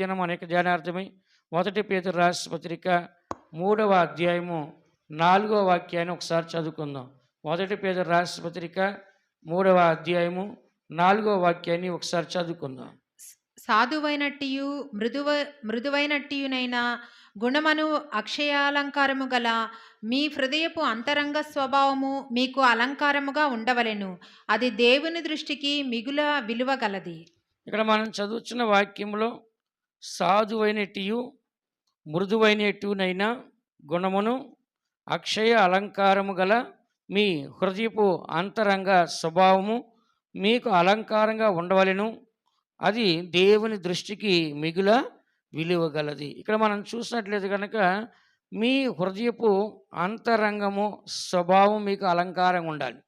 దినం అనేక ధ్యానార్థమై 1 పేతురు రాసిన పత్రిక 3వ అధ్యాయము 4వ వాక్యాన్ని ఒకసారి చదువుకుందాం. 1 పేతురు రాసిన పత్రిక 3వ అధ్యాయము 4వ వాక్యాన్ని ఒకసారి చదువుకుందాం. సాధువైనట్టియు మృదువైనట్టియునైన గుణమను అక్షయాలంకారము గల మీ హృదయపు అంతరంగ స్వభావము మీకు అలంకారముగా ఉండవలెను. అది దేవుని దృష్టికి మిగుల విలువ గలది. ఇక్కడ మనం చదువుతున్న వాక్యంలో సాధువైనట్టియు మృదువైనట్టునైన గుణమును అక్షయ అలంకారము గల మీ హృదయపు అంతరంగ స్వభావము మీకు అలంకారంగా ఉండవలెను. అది దేవుని దృష్టికి మిగుల విలువ గలది. ఇక్కడ మనం చూసినట్లయితే కనుక మీ హృదయపు అంతరంగము స్వభావం మీకు అలంకారంగా ఉండాలి.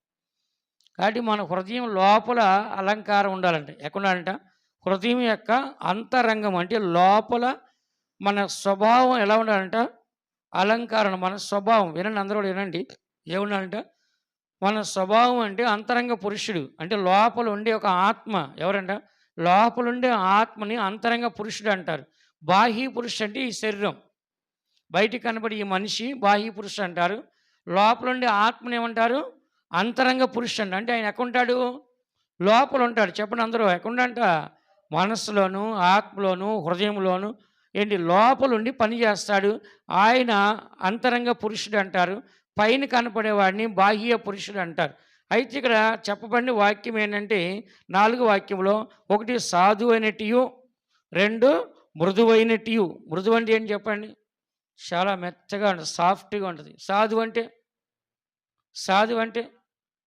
కాబట్టి మన హృదయం లోపల అలంకారం ఉండాలంట. ఎక్కడంట హృదయం యొక్క అంతరంగం అంటే లోపల మన స్వభావం ఎలా ఉండాలంట? అలంకారం. మన స్వభావం వినండి, అందరూ కూడా వినండి. ఏముండాలంట? మన స్వభావం అంటే అంతరంగ పురుషుడు అంటే లోపల ఉండే ఒక ఆత్మ. ఎవరంట? లోపల ఉండే ఆత్మని అంతరంగ పురుషుడు అంటారు. బాహ్య పురుషుడు అంటే ఈ శరీరం, బయటికి కనబడి ఈ మనిషి బాహ్య పురుషుడు అంటారు. లోపల ఉండే ఆత్మని ఏమంటారు? అంతరంగ పురుషుడు అంటే ఆయన ఎక్కడుంటాడు? లోపల ఉంటాడు. చెప్పండి అందరూ, ఎక్కడంట? మనస్సులోను, ఆత్మలోను, హృదయంలోను ఏంటి లోపలుండి పని చేస్తాడు. ఆయన అంతరంగ పురుషుడు అంటారు. పైన కనపడేవాడిని బాహ్య పురుషుడు అంటారు. అయితే ఇక్కడ చెప్పబడిన వాక్యం ఏంటంటే 4వ వాక్యంలో 1 సాధువైనట్టియు, 2 మృదువైనట్టియు. మృదువు అంటే ఏంటి చెప్పండి? చాలా మెత్తగా ఉంటుంది, సాఫ్ట్గా ఉంటుంది. సాధువు అంటే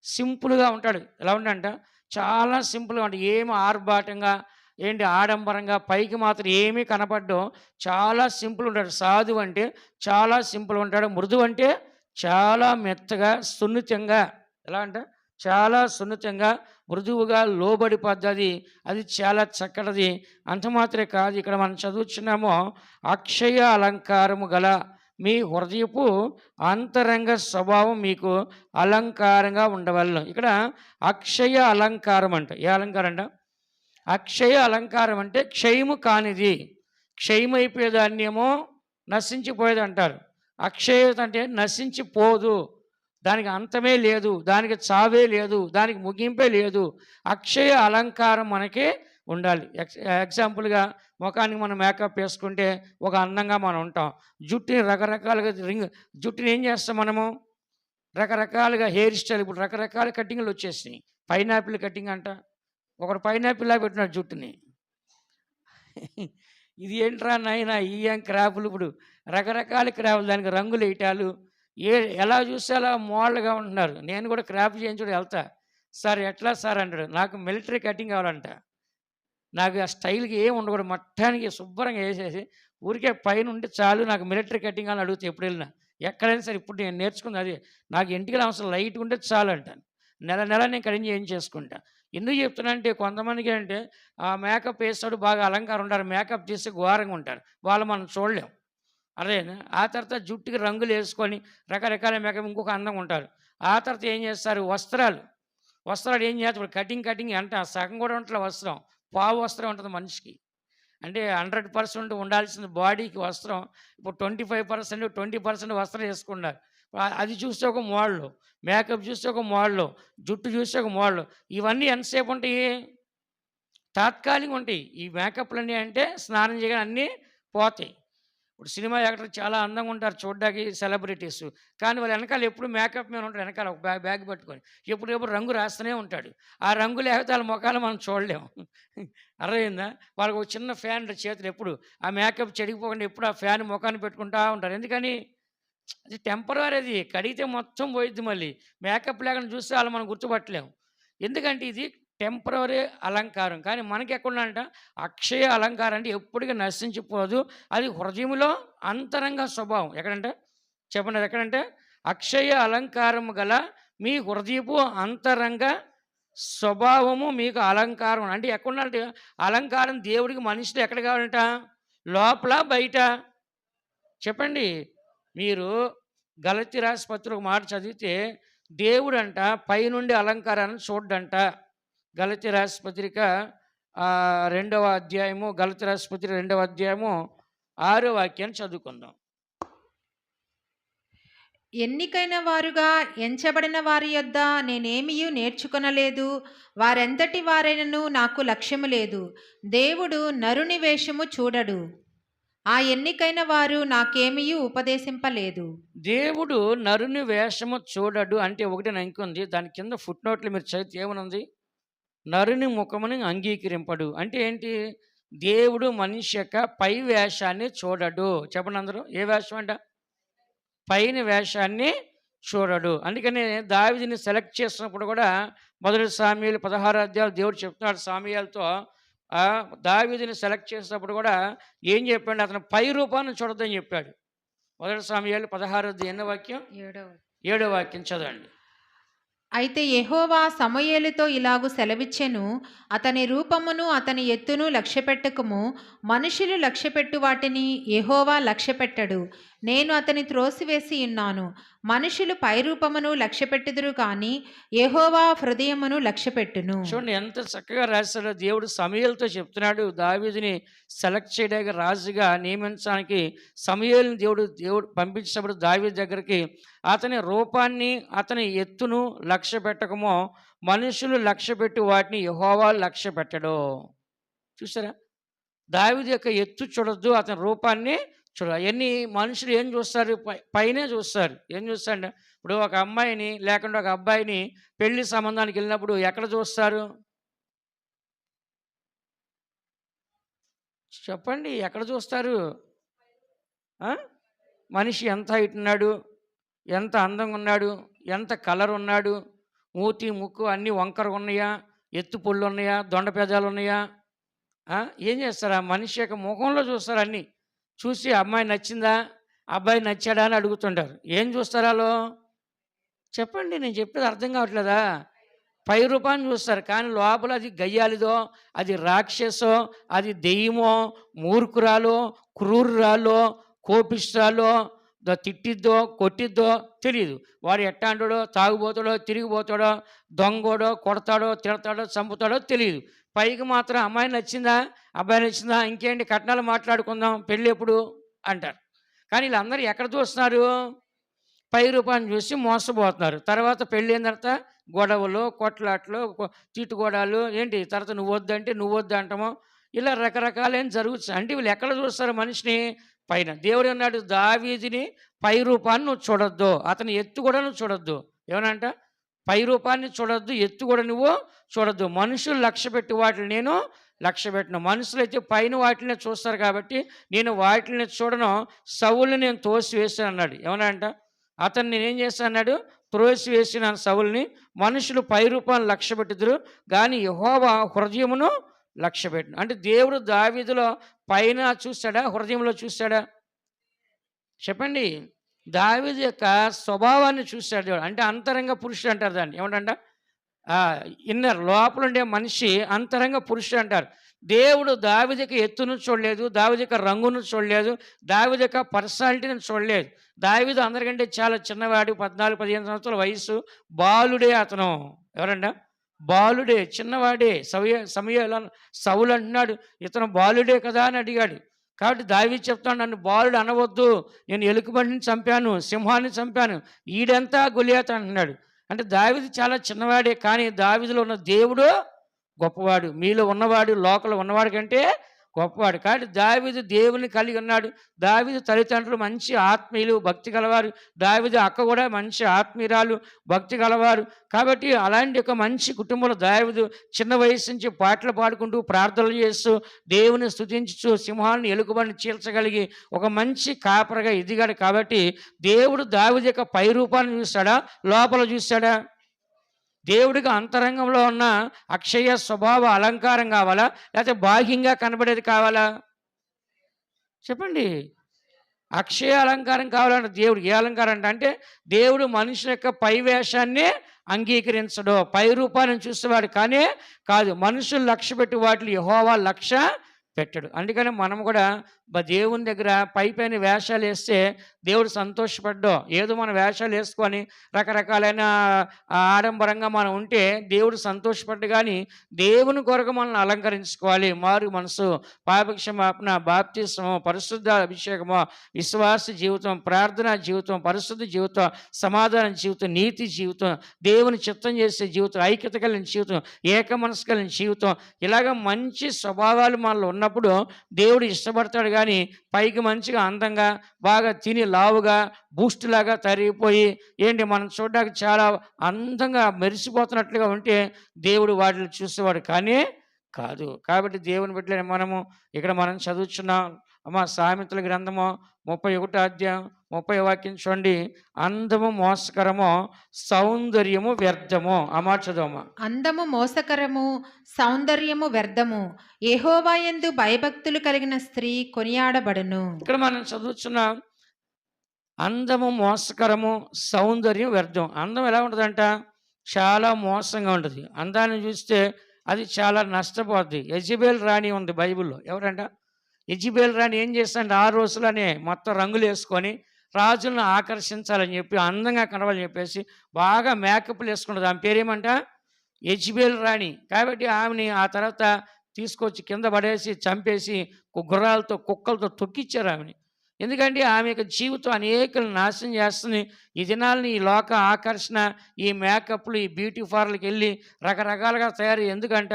సింపుల్గా ఉంటాడు. ఎలా ఉంటాడంట? చాలా సింపుల్గా ఉంటాడు. ఏమి ఆర్భాటంగా ఏంటి ఆడంబరంగా పైకి మాత్రం ఏమీ కనపడ్డం, చాలా సింపుల్ ఉంటాడు. సాధువు అంటే చాలా సింపుల్ ఉంటాడు. మృదువు అంటే చాలా మెత్తగా సున్నితంగా, ఎలా అంట? చాలా సున్నితంగా మృదువుగా లోబడి పద్ధతి, అది చాలా చక్కటిది. అంత మాత్రమే కాదు, ఇక్కడ మనం చదువుతున్నామో అక్షయ అలంకారము గల మీ హృదయపు అంతరంగ స్వభావం మీకు అలంకారంగా ఉండవలను. ఇక్కడ అక్షయ అలంకారం అంట. ఏ అలంకారం అంట? అక్షయ అలంకారం అంటే క్షయము కానిది. క్షయమైపోయేదాన్ని ఏమో నశించిపోయేది అంటారు. అక్షయత అంటే నశించిపోదు, దానికి అంతమే లేదు, దానికి చావే లేదు, దానికి ముగింపే లేదు. అక్షయ అలంకారం మనకి ఉండాలి. ఎగ్జాంపుల్గా ముఖానికి మనం మేకప్ వేసుకుంటే ఒక అందంగా మనం ఉంటాం. జుట్టుని రకరకాలుగా జుట్టుని ఏం చేస్తాం మనము? రకరకాలుగా హెయిర్ స్టైల్, ఇప్పుడు రకరకాల కటింగ్లు వచ్చేసినాయి. పైనాపిల్ కటింగ్ అంట, ఒకడు పైనాపిల్లా పెట్టినాడు జుట్టుని. ఇది ఏంట్రా నాయన ఈ క్రాపులు, ఇప్పుడు రకరకాల క్రాపులు, దానికి రంగులు వేయటాలు, ఎలా చూస్తే అలా మోడల్గా ఉంటున్నారు. నేను కూడా క్రాప్ చేయించుడు వెళ్తా. సార్ ఎట్లా సార్ అంటాడు. నాకు మిలిటరీ కటింగ్ కావాలంట. నాకు ఆ స్టైల్కి ఏమి ఉండకూడదు, మట్టానికి శుభ్రంగా వేసేసి ఊరికే పైన ఉంటే చాలు, నాకు మిలిటరీ కటింగ్ అని అడుగుతా ఎప్పుడు వెళ్ళినా. ఎక్కడైనా సరే ఇప్పుడు నేను నేర్చుకుంది అది. నాకు ఇంటికి అవసరం లైట్గా ఉంటే చాలు అంటాను. నెల నేను కటింగ్ చేయించేసుకుంటా. ఎందుకు చెప్తున్నా అంటే కొంతమందికి అంటే ఆ మేకప్ వేస్తాడు, బాగా అలంకారం ఉంటారు, మేకప్ చేస్తే ఘోరంగా ఉంటారు, వాళ్ళు మనం చూడలేం. అదే ఆ తర్వాత జుట్టుకి రంగులు వేసుకొని రకరకాల మేకప్ ఇంకొక అందంగా ఉంటారు. ఆ తర్వాత ఏం చేస్తారు? వస్త్రాలు ఏం చేస్తారు? కటింగ్ అంటే సగం కూడా ఉంటుంది వస్త్రం, పావు వస్త్రం ఉంటుంది మనిషికి. అంటే 100% ఉండాల్సిన బాడీకి వస్త్రం ఇప్పుడు 25%, 20% వస్త్రం వేసుకున్నారు. అది చూస్తే ఒక మోడలు, మేకప్ చూస్తే ఒక మోడలు, జుట్టు చూస్తే ఒక మోడలు. ఇవన్నీ ఎంతసేపు ఉంటాయి? తాత్కాలికంగా ఉంటాయి. ఈ మేకప్లన్నీ అంటే స్నానం చేయగానే అన్నీ పోతాయి. ఇప్పుడు సినిమా యాక్టర్ చాలా అందంగా ఉంటారు చూడ్డానికి, సెలబ్రిటీస్. కానీ వాళ్ళ వెనకాల ఎప్పుడు మేకప్ మీద ఉంటారు, వెనకాల ఒక బ్యాగ్ పట్టుకొని ఎప్పుడు రంగు రాస్తూనే ఉంటాడు. ఆ రంగు లేకపోతే వాళ్ళ ముఖాలు మనం చూడలేము. అర్థమైందా? వాళ్ళకి ఒక చిన్న ఫ్యాన్ చేతులు, ఎప్పుడు ఆ మేకప్ చెడిగిపోకుండా ఎప్పుడు ఆ ఫ్యాన్ ముఖాన్ని పెట్టుకుంటూ ఉంటారు. ఎందుకని? అది టెంపరరీ, అది కడిగితే మొత్తం పోయిద్ది. మళ్ళీ మేకప్ లేకుండా చూస్తే వాళ్ళు మనం గుర్తుపట్టలేము. ఎందుకంటే ఇది టెంపరరీ అలంకారం. కానీ మనకి ఎక్కడంట అక్షయ అలంకారం అంటే ఎప్పటికీ నశించిపోదు, అది హృదయంలో అంతరంగ స్వభావం. ఎక్కడంటే చెప్పండి, అది ఎక్కడంటే అక్షయ అలంకారము గల మీ హృదయపు అంతరంగ స్వభావము మీకు అలంకారం. అంటే ఎక్కడంటే అలంకారం దేవుడికి మనిషిలో ఎక్కడ కావాలంట? లోపల బయట? చెప్పండి. మీరు గలతీ రాసిన పత్రిక ఒక మాట చదివితే దేవుడంట పైనుండి అలంకారాన్ని చూడ్డంట. గలతీ రాసిన పత్రిక రెండవ అధ్యాయము, గలతీ రాసిన పత్రిక రెండవ అధ్యాయము 6వ వాక్యాన్ని చదువుకుందాం. ఎన్నికైన వారుగా ఎంచబడిన వారి యొద్ద నేనేమియూ నేర్చుకొనలేదు, వారెంతటి వారైనను నాకు లక్ష్యము లేదు. దేవుడు నరుని వేషము చూడడు, ఆ ఎన్నికైన వారు నాకేమియూ ఉపదేశింపలేదు. దేవుడు నరుని వేషము చూడడు అంటే ఒకటి ఇంకొంది, దాని కింద ఫుట్ నోట్లు మీరు చదివితే ఏమనుంది? నరుని ముఖముని అంగీకరింపడు అంటే ఏంటి? దేవుడు మనిషి యొక్క పై వేషాన్ని చూడడు. చెప్పండి అందరూ, ఏ వేషం అంట? పైన వేషాన్ని చూడడు. అందుకని దావీదుని సెలెక్ట్ చేసినప్పుడు కూడా మొదటి సామ్యూయేలు 16వ అధ్యాయం దేవుడు చెప్తున్నాడు సామ్యూయేలుతో, దావీదుని సెలెక్ట్ చేసినప్పుడు కూడా ఏం చెప్పాడు? అతను పై రూపాన్ని చూడొద్దని చెప్పాడు. మొదటి సామ్యూయేలు 16వ అధ్యాయం ఎన్నో వాక్యం? 7వ వాక్యం చదవండి. అయితే యెహోవా సమూయేలుతో ఇలాగు సెలవిచ్చెను, అతని రూపమును అతని ఎత్తును లక్ష్యపెట్టకుము, మనుషులు లక్ష్యపెట్టు వాటిని యెహోవా లక్ష్యపెట్టడు. నేను అతని త్రోసివేసి ఉన్నాను. మనుషులు పైరూపమును లక్ష్యపెట్టుదురు కానీ యెహోవా హృదయమును లక్ష్యపెట్టును. చూడండి ఎంత చక్కగా రాశాడో. దేవుడు సమూయేలుతో చెప్తున్నాడు, దావీదుని సెలెక్ట్ చేయడానికి, రాజుగా నియమించడానికి సమూయేలుని దేవుడు పంపించినప్పుడు దావీదు దగ్గరికి అతని రూపాన్ని అతని ఎత్తును లక్ష్య పెట్టకమో, మనుషులు లక్ష్య పెట్టి వాటిని యెహోవా లక్ష్య పెట్టడు. చూసారా? దావీదు యొక్క ఎత్తు చూడొద్దు, అతని రూపాన్ని చూడాలి. ఎన్ని మనుషులు ఏం చూస్తారు? పైనే చూస్తారు. ఏం చూస్తారంటే, ఇప్పుడు ఒక అమ్మాయిని లేకుండా ఒక అబ్బాయిని పెళ్లి సంబంధానికి వెళ్ళినప్పుడు ఎక్కడ చూస్తారు? చెప్పండి, ఎక్కడ చూస్తారు? మనిషి ఎంత హైట్ ఉన్నాడు, ఎంత అందంగా ఉన్నాడు, ఎంత కలర్ ఉన్నాడు, మూతి ముక్కు అన్నీ వంకరగా ఉన్నాయా, ఎత్తు పొళ్ళు ఉన్నాయా, దొండ పెదాలు ఉన్నాయా, ఏం చేస్తారు? ఆ మనిషి యొక్క ముఖంలో చూస్తారు. అన్నీ చూసి అమ్మాయి నచ్చిందా, అబ్బాయి నచ్చాడా అని అడుగుతుంటారు. ఏం చూస్తారు వాళ్ళు? చెప్పండి, నేను చెప్పేది అర్థం కావట్లేదా? పై రూపాన్ని చూస్తారు, కానీ లోపల అది గయ్యాలిదో, అది రాక్షసో, అది దెయ్యమో, మూర్ఖురాలో, క్రూరురాలో, కోపిష్టాలో, తిట్టిద్దో కొట్టిద్దో తెలియదు. వాడు ఎట్టాంటాడో, తాగుబోతాడో, తిరిగిపోతాడో, దొంగోడో, కొడతాడో, తిడతాడో, చంపుతాడో తెలియదు. పైకి మాత్రం అమ్మాయి నచ్చిందా, అబ్బాయి నచ్చిందా, ఇంకేంటి కట్నాలు మాట్లాడుకుందాం, పెళ్ళి ఎప్పుడు అంటారు. కానీ వీళ్ళందరూ ఎక్కడ చూస్తున్నారు? పై రూపాన్ని చూసి మోసపోతున్నారు. తర్వాత పెళ్ళి అయిన తర్వాత గొడవలు, కొట్లాట్లు, తిట్టుగోడాలు, ఏంటి తర్వాత నువ్వు వద్దంటే నువ్వు వద్దు అంటామో, ఇలా రకరకాలేం జరుగుతుంది. అంటే వీళ్ళు ఎక్కడ చూస్తారు మనిషిని? పైన. దేవుడు అన్నాడు, దావీదుని పై రూపాన్ని నువ్వు చూడొద్దు, అతని ఎత్తు కూడా నువ్వు చూడొద్దు. ఏమనంట? పై రూపాన్ని చూడొద్దు, ఎత్తు కూడా నువ్వు చూడొద్దు. మనుషులు లక్ష్య పెట్టి వాటిని నేను లక్ష్య పెట్టను. మనుషులు అయితే పైన వాటిని చూస్తారు కాబట్టి నేను వాటిని చూడను. సౌలుని నేను తోసివేసాను అన్నాడు. ఏమనంట? అతన్ని నేనేం చేస్తాను అన్నాడు? త్రోసివేసిన సౌలుని. మనుషులు పై రూపాన్ని లక్ష్య పెట్టుదురు కానీ యెహోవా హృదయమును లక్ష్య పెట్టను. అంటే దేవుడు దావీదులో పైన చూస్తాడా, హృదయంలో చూస్తాడా? చెప్పండి. దావీదు యొక్క స్వభావాన్ని చూస్తాడు దేవుడు. అంటే అంతరంగ పురుషుడు అంటారు దాన్ని. ఏమంట? ఇన్నర్, లోపల ఉండే మనిషి అంతరంగ పురుషుడు అంటారు. దేవుడు దావీదు యొక్క ఎత్తును చూడలేదు, దావీదు యొక్క రంగును చూడలేదు, దావీదు యొక్క పర్సనాలిటీని చూడలేదు. దావీదు అందరికంటే చాలా చిన్నవాడు, 14-15 సంవత్సరాల వయసు, బాలుడే అతను. ఎవరంట? బాలుడే, చిన్నవాడే. సౌలు అంటున్నాడు, ఇతను బాలుడే కదా అని అడిగాడు. కాబట్టి దావీదు చెప్తాడు, నన్ను బాలుడు అనవద్దు, నేను ఎలుకబంటిని చంపాను, సింహాన్ని చంపాను, ఈడెంతా గొలియాతు అంటున్నాడు. అంటే దావీదు చాలా చిన్నవాడే, కానీ దావీదులో ఉన్న దేవుడు గొప్పవాడు. మీలో ఉన్నవాడు లోకల్ ఉన్నవాడి కంటే గొప్పవాడు. కాబట్టి దావీదు దేవుని కలిగి ఉన్నాడు. దావీదు తల్లిదండ్రులు మంచి ఆత్మీయులు, భక్తి గలవారు. దావీదు అక్క కూడా మంచి ఆత్మీయురాలు, భక్తి గలవారు. కాబట్టి అలాంటి ఒక మంచి కుటుంబంలో దావీదు చిన్న వయసు నుంచి పాటలు పాడుకుంటూ, ప్రార్థనలు చేస్తూ, దేవుని స్తుతించుతూ, సింహాలను ఎలుకబంటిని చీల్చగలిగి ఒక మంచి కాపరగా ఎదిగాడు. కాబట్టి దేవుడు దావీదు యొక్క పై రూపాన్ని చూస్తాడా, లోపల చూస్తాడా? దేవుడికి అంతరంగంలో ఉన్న అక్షయ స్వభావ అలంకారం కావాలా, లేకపోతే బాహ్యంగా కనబడేది కావాలా? చెప్పండి. అక్షయ అలంకారం కావాలంటే దేవుడు ఏ అలంకారం అంటే దేవుడు మనుషుల యొక్క పై వేషాన్ని అంగీకరించడు, పై రూపాన్ని చూసేవాడు కానీ కాదు. మనుషులు లక్ష్య పెట్టి వాటిని యెహోవా లక్ష్య పెట్టాడు. అందుకని మనం కూడా దేవుని దగ్గర పైపైన వేషాలు వేస్తే దేవుడు సంతోషపడ్డం. ఏదో మన వేషాలు వేసుకొని రకరకాలైన ఆడంబరంగా మనం ఉంటే దేవుడు సంతోషపడ్డు. కానీ దేవుని కొరకు మనల్ని అలంకరించుకోవాలి. మారు మనసు, పాపక్షమాపణ, బాప్తిస్మము, పరిశుద్ధ అభిషేకము, విశ్వాస జీవితం, ప్రార్థనా జీవితం, పరిశుద్ధ జీవితం, సమాధాన జీవితం, నీతి జీవితం, దేవుని చిత్తం చేసే జీవితం, ఐక్యత కలిగిన జీవితం, ఏక మనసు కలిగిన జీవితం, ఇలాగ మంచి స్వభావాలు మనలో ఉన్నప్పుడు దేవుడు ఇష్టపడతాడు. కానీ పైకి మంచిగా అందంగా బాగా తిని లావుగా బూస్ట్ లాగా తరిగిపోయి ఏంటి మనం చూడడానికి చాలా అందంగా మెరిసిపోతున్నట్లుగా ఉంటే దేవుడు వాటిని చూసేవాడు కానీ కాదు. కాబట్టి దేవుని బిడ్డలైన మనము ఇక్కడ మనం చదువుతున్నాం. అమ్మ సామెతల గ్రంథము 31వ అధ్యాయం 30వ వాక్యం చూడండి. అందము మోసకరము, సౌందర్యము వ్యర్థము. ఆ మాట చదవమ్మా. అందము మోసకరము, సౌందర్యము వ్యర్థము, యెహోవా యందు భయభక్తులు కలిగిన స్త్రీ కొనియాడబడును. ఇక్కడ మనం చదువుతున్నాం. అందము మోసకరము, సౌందర్యం వ్యర్థం. అందం ఎలా ఉంటుందంట? చాలా మోసంగా ఉంటుంది. అందాన్ని చూస్తే అది చాలా నష్టపోద్ది. యెజబెల్ రాణి ఉంది బైబిల్లో. ఎవరంట? యెజబెల్ రాణి ఏం చేస్తుందంటే ఆ రోజులోనే మొత్తం రంగులు వేసుకొని రాజులను ఆకర్షించాలని చెప్పి అందంగా కనవాలని చెప్పేసి బాగా మేకప్లు వేసుకుంటుంది. ఆమె పేరేమంట? యెజబెల్ రాణి. కాబట్టి ఆమెని ఆ తర్వాత తీసుకొచ్చి కింద పడేసి చంపేసి గుర్రాలతో కుక్కలతో తొక్కిచ్చారు ఆమెని. ఎందుకంటే ఆమె యొక్క జీవితం అనేకులను నాశనం చేస్తుంది. ఈ దినాలని ఈ లోక ఆకర్షణ, ఈ మేకప్లు, ఈ బ్యూటీ పార్లర్కి వెళ్ళి రకరకాలుగా తయారు. ఎందుకంట?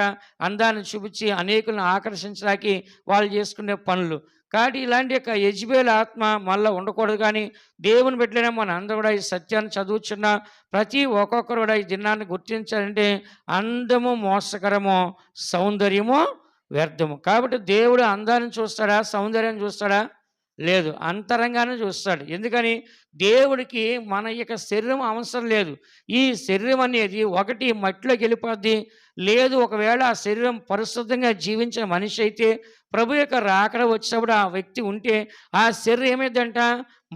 అందాన్ని చూపించి అనేకులను ఆకర్షించడానికి వాళ్ళు చేసుకునే పనులు. కాబట్టి ఇలాంటి యొక్క యెజబెల్ ఆత్మ మళ్ళీ ఉండకూడదు. కానీ దేవుని బిడ్డలైన మన అందరూ కూడా ఈ సత్యాన్ని చదువుతున్న ప్రతి ఒక్కొక్కరు కూడా ఈ దినాన్ని గుర్తించాలంటే అందము మోసకరము, సౌందర్యము వ్యర్థము. కాబట్టి దేవుడు అందాన్ని చూస్తాడా? సౌందర్యాన్ని చూస్తాడా? లేదు, అంతరంగానే చూస్తాడు. ఎందుకని? దేవుడికి మన యొక్క శరీరం అవసరం లేదు. ఈ శరీరం అనేది ఒకటి మట్టిలోకి వెళ్ళిపోద్ది. లేదు, ఒకవేళ ఆ శరీరం పరిశుద్ధంగా జీవించిన మనిషి అయితే ప్రభు యొక్క రాకడ వచ్చినప్పుడు ఆ వ్యక్తి ఉంటే ఆ శరీరం ఏమైందంట?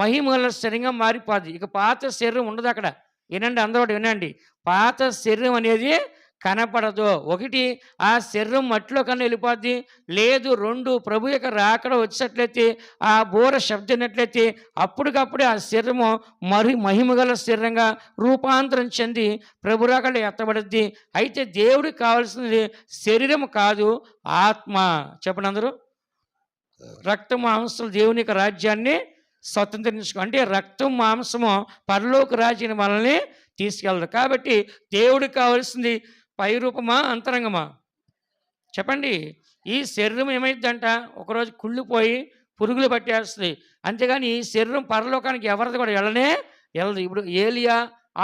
మహిమగల శరీరంగా మారిపోద్ది. ఇక పాత శరీరం ఉండదు అక్కడ. వినండి, అందరూ వినండి. పాత శరీరం అనేది కనపడదు. ఒకటి ఆ శరీరం మట్టిలో కన్నా వెళ్ళిపోద్ది. లేదు, రెండు ప్రభు యొక్క రాకడ వచ్చినట్లయితే ఆ బోర శబ్దినట్లయితే అప్పటికప్పుడే ఆ శరీరము మహిమగల శరీరంగా రూపాంతరం చెంది ప్రభు రాకడ ఎత్తబడుద్ది. అయితే దేవుడికి కావాల్సింది శరీరం కాదు, ఆత్మ. చెప్పండి అందరూ. రక్త మాంసాలు దేవుని యొక్క రాజ్యాన్ని స్వతంత్రించుకో అంటే రక్తం మాంసము పరలోక రాజ్యాన్ని మనల్ని తీసుకెళ్ళదు. కాబట్టి దేవుడికి కావాల్సింది పై రూపమా, అంతరంగమా? చెప్పండి. ఈ శరీరం ఏమైందంట? ఒకరోజు కుళ్ళిపోయి పురుగులు పట్టేస్తుంది. అంతేగాని ఈ శరీరం పరలోకానికి ఎవరిది కూడా వెళ్ళదు. ఇప్పుడు ఏలియా,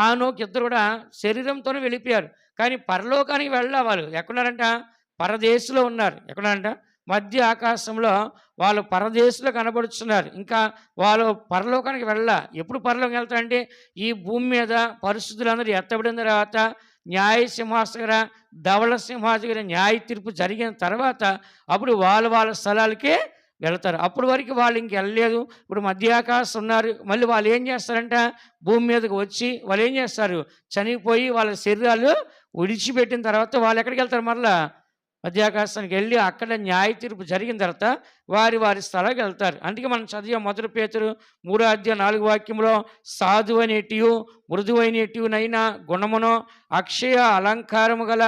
ఆనోకు ఇద్దరు కూడా శరీరంతోనే వెళ్ళిపోయారు. కానీ పరలోకానికి వాళ్ళు ఎక్కడున్నారంట? పరదేశంలో ఉన్నారు. ఎక్కడున్నారంట? మధ్య ఆకాశంలో వాళ్ళు పరదేశంలో కనబడుతున్నారు. ఇంకా వాళ్ళు పరలోకానికి ఎప్పుడు పరలోకం వెళ్తారంటే ఈ భూమి మీద పరిశుద్ధులందరూ ఎత్తబడిన తర్వాత న్యాయ సింహాసనం దగ్గర, ధవళ సింహాసనం దగ్గర న్యాయ తీర్పు జరిగిన తర్వాత అప్పుడు వాళ్ళ స్థలాలకే వెళ్తారు. అప్పటి వరకు వాళ్ళు ఇంక వెళ్ళలేదు. ఇప్పుడు మధ్యాకాశం ఉన్నారు. మళ్ళీ వాళ్ళు ఏం చేస్తారంట? భూమి మీదకి వచ్చి వాళ్ళు ఏం చేస్తారు? చనిపోయి వాళ్ళ శరీరాలు విడిచిపెట్టిన తర్వాత వాళ్ళు ఎక్కడికి వెళ్తారు? మరలా మధ్యాకాశానికి వెళ్ళి అక్కడ న్యాయ తీర్పు జరిగిన తర్వాత వారి స్థలానికి వెళ్తారు. అందుకే మనం చదివే 1 పేతురు 3వ అధ్యాయం 4వ వాక్యంలో సాధువైనటియు మృదువైనటియునైన గుణమును అక్షయ అలంకారము గల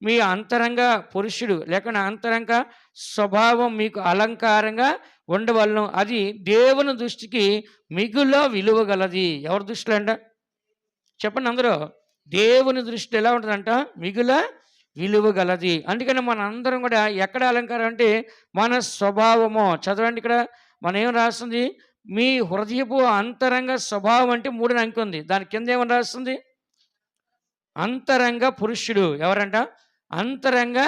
మీ అంతరంగ పురుషుడు లేక అంతరంగ స్వభావం మీకు అలంకారంగా ఉండవలను. అది దేవుని దృష్టికి మిగుల విలువ గలది. ఎవరి దృష్టిలో అంట? చెప్పండి అందరూ. దేవుని దృష్టి ఎలా ఉంటుందంట? మిగుల విలువ గలది. అందుకని మన అందరం కూడా ఎక్కడ అలంకారం అంటే మన స్వభావము. చదవండి, ఇక్కడ మనం ఏం రాస్తుంది? మీ హృదయపు అంతరంగ స్వభావం అంటే 3 అంకె ఉంది. దాని కింద ఏమని రాస్తుంది? అంతరంగ పురుషుడు. ఎవరంట? అంతరంగ